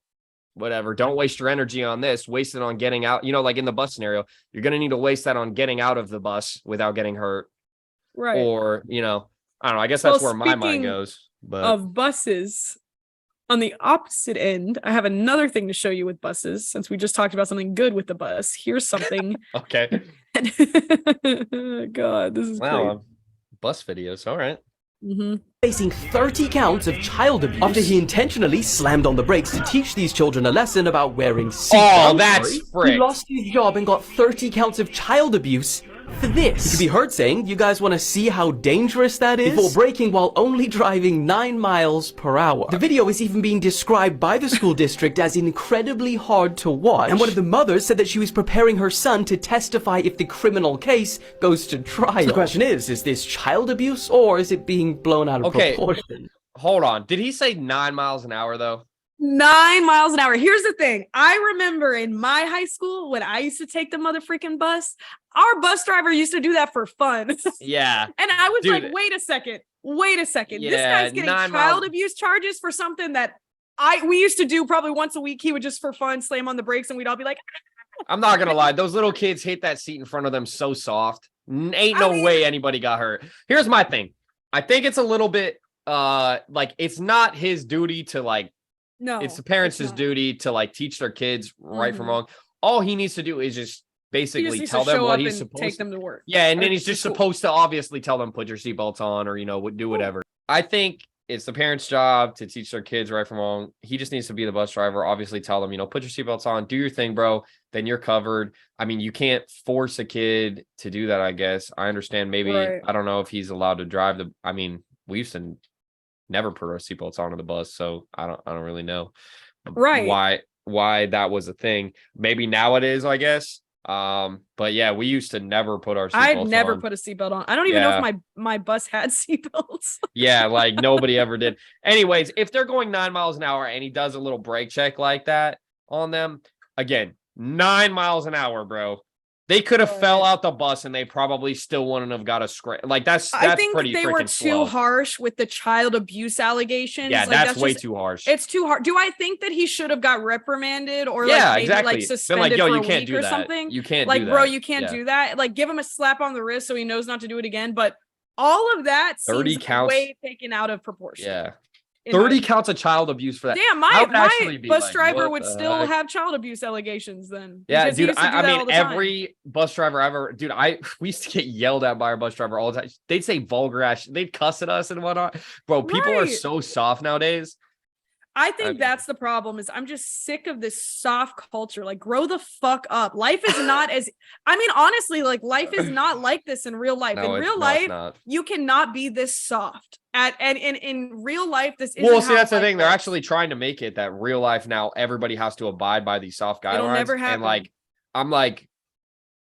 Whatever, don't waste your energy on this, waste it on getting out. You know, like in the bus scenario, you're going to need to waste that on getting out of the bus without getting hurt. Right. Or, you know, I don't know. I guess that's where my mind goes. But of buses, on the opposite end, I have another thing to show you with buses, since we just talked about something good with the bus. Here's something. Okay. God, this is great. Bus videos. All right. Facing 30 counts of child abuse after he intentionally slammed on the brakes to teach these children a lesson about wearing seatbelts. Oh, that's frick. He lost his job and got 30 counts of child abuse for this. He could be heard saying, "You guys want to see how dangerous that is?" before braking while only driving 9 miles per hour. The video is even being described by the school district as incredibly hard to watch. And one of the mothers said that she was preparing her son to testify if the criminal case goes to trial. So the question is this child abuse, or is it being blown out of proportion? Hold on. Did he say 9 miles an hour though? 9 miles an hour. Here's the thing. I remember in my high school when I used to take the motherfucking bus, our bus driver used to do that for fun. Yeah. And I was like, wait a second. Yeah, this guy's getting child abuse charges for something that we used to do probably once a week. He would just for fun slam on the brakes and we'd all be like, I'm not gonna lie, those little kids hit that seat in front of them so soft. Ain't no way anybody got hurt. Here's my thing. I think it's a little bit like, it's not his duty to like, no, it's the parents' duty to like teach their kids right from wrong. All he needs to do is just basically tell them what he's supposed to take them to work. Yeah, and then he's just supposed to obviously tell them put your seatbelts on, or you know, do whatever. I think it's the parents' job to teach their kids right from wrong. He just needs to be the bus driver. Obviously, tell them, you know, put your seatbelts on, do your thing, bro. Then you're covered. I mean, you can't force a kid to do that. I guess I understand. Maybe I don't know if he's allowed to drive I mean, we used to never put our seatbelts on the bus, so I don't really know Right. why that was a thing. Maybe now it is, I guess. But yeah, we used to never put our I'd seatbelts never on. put a seatbelt on. I don't even know Yeah. if my bus had seatbelts. Yeah, like nobody ever did. Anyways, if they're going 9 miles an hour and he does a little brake check like that on them, again, 9 miles an hour, bro. They could have fell Right. out the bus and they probably still wouldn't have got a scrape. Like that's I think pretty they were freaking too slow. harsh with the child abuse allegations. Yeah, Like, that's way just- too harsh. It's too hard. Do I think that he should have got reprimanded or Yeah, like maybe exactly. like Been suspended like, yo, for you a can't week do or that. something? You can't Like, do bro, that. you can't Yeah. do that. Like, give him a slap on the wrist so he knows not to do it again. But all of that 30 seems counts. way taken out of proportion. Yeah. in my 30 opinion. counts of child abuse for that. Damn, I my would actually be bus like, driver what would the still heck? have child abuse allegations then. Yeah, because he dude. used to do I that all mean, the time. every bus driver ever, dude. We used to get yelled at by our bus driver all the time. They'd say vulgar ass. They'd cuss at us and whatnot. Bro, people are Right. so soft nowadays. I think mean- that's the problem is I'm just sick of this soft culture. Like, grow the fuck up. Life is not as, I mean, honestly, like life is not like this in real life. No, In it's real no, it's life, not. you cannot be this soft. And in real life, this isn't Well, see, how that's the life thing. They're works. actually trying to make it that real life now. Everybody has to abide by these soft guidelines. It'll never And happen. like, I'm like,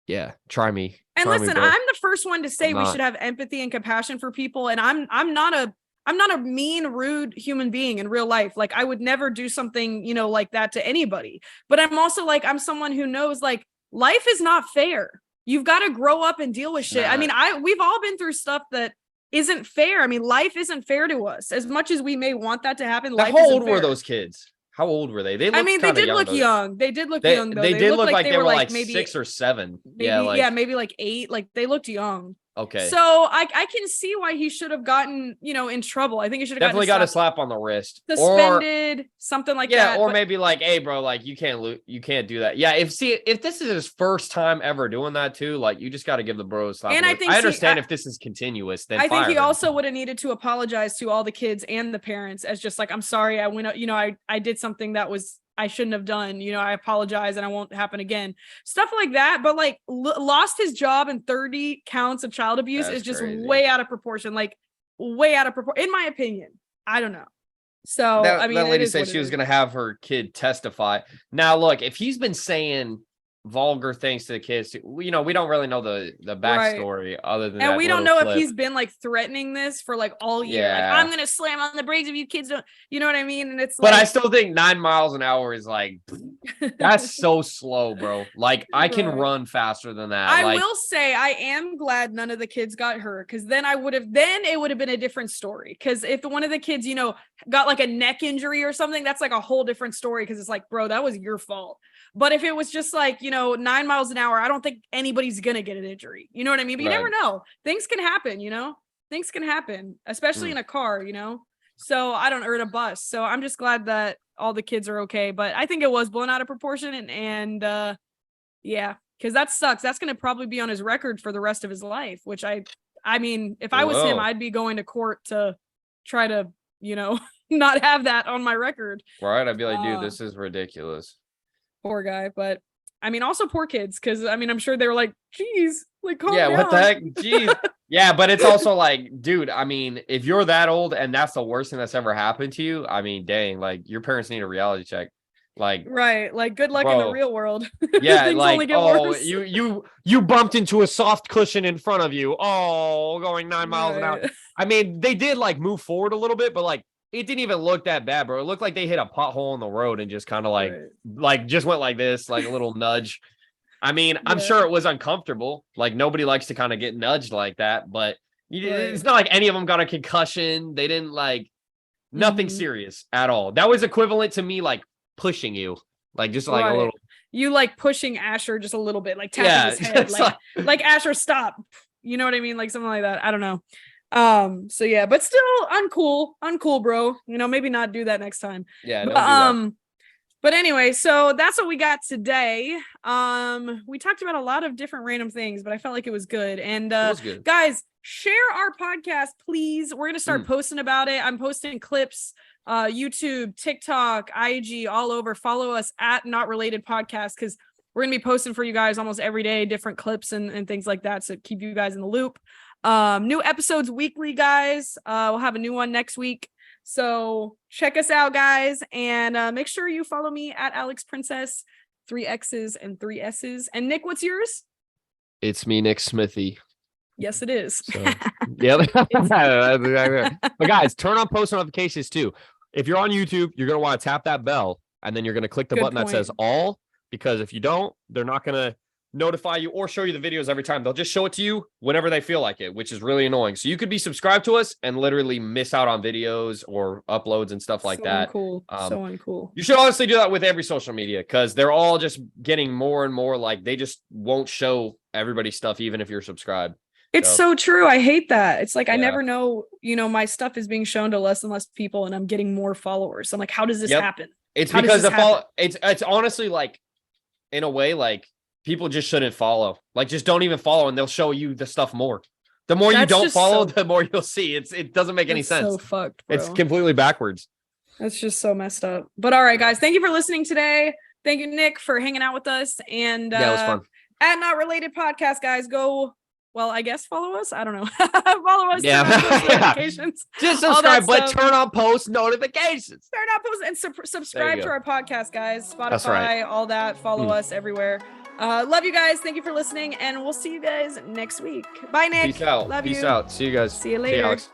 yeah, try me. And Try me, listen, bro. I'm the first one to say we not. should have empathy and compassion for people. And I'm not a mean, rude human being in real life. Like, I would never do something, you know, like that to anybody. But I'm also like, I'm someone who knows like life is not fair. You've got to grow up and deal with shit. I not. mean, we've all been through stuff that isn't fair. I mean, life isn't fair to us. As much as we may want that to happen, Like, life how isn't old were fair. those kids? How old were they? They I looked mean, they kinda did look though. young. They did look They, young though. they did looked look like they were like maybe 6 or 7. maybe Yeah, like maybe like 8. Like, they looked young. okay. So I can see why he should have gotten, you know, in trouble. I think he should have Definitely got a slapped, slap on the wrist. suspended, something like Yeah, that. or but- maybe like, hey, bro, like you can't do that. Yeah, if this is his first time ever doing that too, like you just got to give the bro a slap. And on I the think wrist. he- understand if this is continuous, then I think fire he him. also would have needed to apologize to all the kids and the parents as just like, I'm sorry, I went, you know, I did something that was I shouldn't have done. You know, I apologize and I won't happen again. Stuff like that. But like lost his job and 30 counts of child abuse That's is just crazy. way out of proportion. Like way out of proportion, in my opinion. I don't know. So that, I mean, that it lady is said what she it was is. going to have her kid testify. Now, look, if he's been saying vulgar things to the kids, you know, we don't really know the backstory other than And that we don't little know clip. if he's been like threatening this for like all year. Yeah. Like, I'm gonna slam on the brakes if you kids don't, you know what I mean? And it's But like, I still think 9 miles an hour is like that's so slow, bro. Like I can Right. run faster than that. I like, will say I am glad none of the kids got hurt because then it would have been a different story. Because if one of the kids, you know, got like a neck injury or something, that's like a whole different story because it's like, bro, that was your fault. But if it was just like, you know, 9 miles an hour, I don't think anybody's gonna get an injury. You know what I mean? But you Right. never know. Things can happen, you know? Things can happen, especially Mm. in a car, you know? So I don't earn a bus. So I'm just glad that all the kids are okay. But I think it was blown out of proportion and yeah, because that sucks. That's gonna probably be on his record for the rest of his life, which I mean, if I was him, Whoa. I'd be going to court to try to, you know, not have that on my record. right? I'd be like, dude, Uh, this is ridiculous. Poor guy. But I mean, also poor kids, because I mean, I'm sure they were like, geez, like calm Yeah, what the down." heck? Jeez. Yeah, but it's also like, dude, I mean, if you're that old and that's the worst thing that's ever happened to you, I mean, dang, like your parents need a reality check. Like, Right. Like, good luck in the Bro. real world. yeah, Things like, only get oh, worse. you bumped into a soft cushion in front of you. Oh, going 9 miles an hour. Right. I mean, they did like move forward a little bit, but like it didn't even look that bad, bro. It looked like they hit a pothole in the road and just kind of like Right. just went like this, like a little nudge. I mean, I'm Yeah. sure it was uncomfortable. Like nobody likes to kind of get nudged like that, but Right. it's not like any of them got a concussion. They didn't like nothing Mhm. serious at all. That was equivalent to me like pushing you, like just like Right. a little. You like pushing Asher just a little bit, like tapping Yeah, his head, it's like Asher, stop. You know what I mean? Like something like that. I don't know. So yeah, but still uncool, bro. You know, maybe not do that next time. yeah. But, Don't do that. but anyway, so that's what we got today. We talked about a lot of different random things, but I felt like it was good. And It was good. guys, share our podcast, please. We're gonna start posting about it. I'm posting clips, YouTube, TikTok, IG, all over. Follow us at Not Related Podcast because we're gonna be posting for you guys almost every day, different clips and things like that. So keep you guys in the loop. New episodes weekly, guys. We'll have a new one next week. So check us out, guys, and make sure you follow me at Alex Princess, 3 X's and 3 S's. And Nick, what's yours? It's me, Nick Smithy. Yes, it is. So, yeah. But guys, turn on post notifications too. If you're on YouTube, you're gonna want to tap that bell, and then you're gonna click the Good button that point. says all, because if you don't, they're not gonna notify you or show you the videos every time. They'll just show it to you whenever they feel like it, which is really annoying. So you could be subscribed to us and literally miss out on videos or uploads and stuff like So that. Uncool. So uncool. You should honestly do that with every social media, because they're all just getting more and more like they just won't show everybody's stuff even if you're subscribed. It's so true. I hate that. It's like I Yeah. never know, my stuff is being shown to less and less people and I'm getting more followers. I'm like, how does this Yep. happen? It's How does because this the follow it's honestly like, in a way, like people just shouldn't follow. Like just don't even follow and they'll show you the stuff more. The more you That's don't just follow, so- the more you'll see. It doesn't make any It's sense. so fucked, bro. It's completely backwards. That's just so messed up. But all right, guys, thank you for listening today. Thank you, Nick, for hanging out with us. And Yeah, it was fun. at Not Related Podcast, guys, go. Well, I guess follow us. I don't know. Follow us. Yeah. Turn on post notifications. Just all that subscribe, but stuff. turn on post notifications. Turn on post and subscribe you to go. our podcast, guys. Spotify, That's right. all that. Follow us everywhere. Love you guys. Thank you for listening, and we'll see you guys next week. Bye, Nick. Peace out. Love Peace you. out. See you guys. See you later. Alex.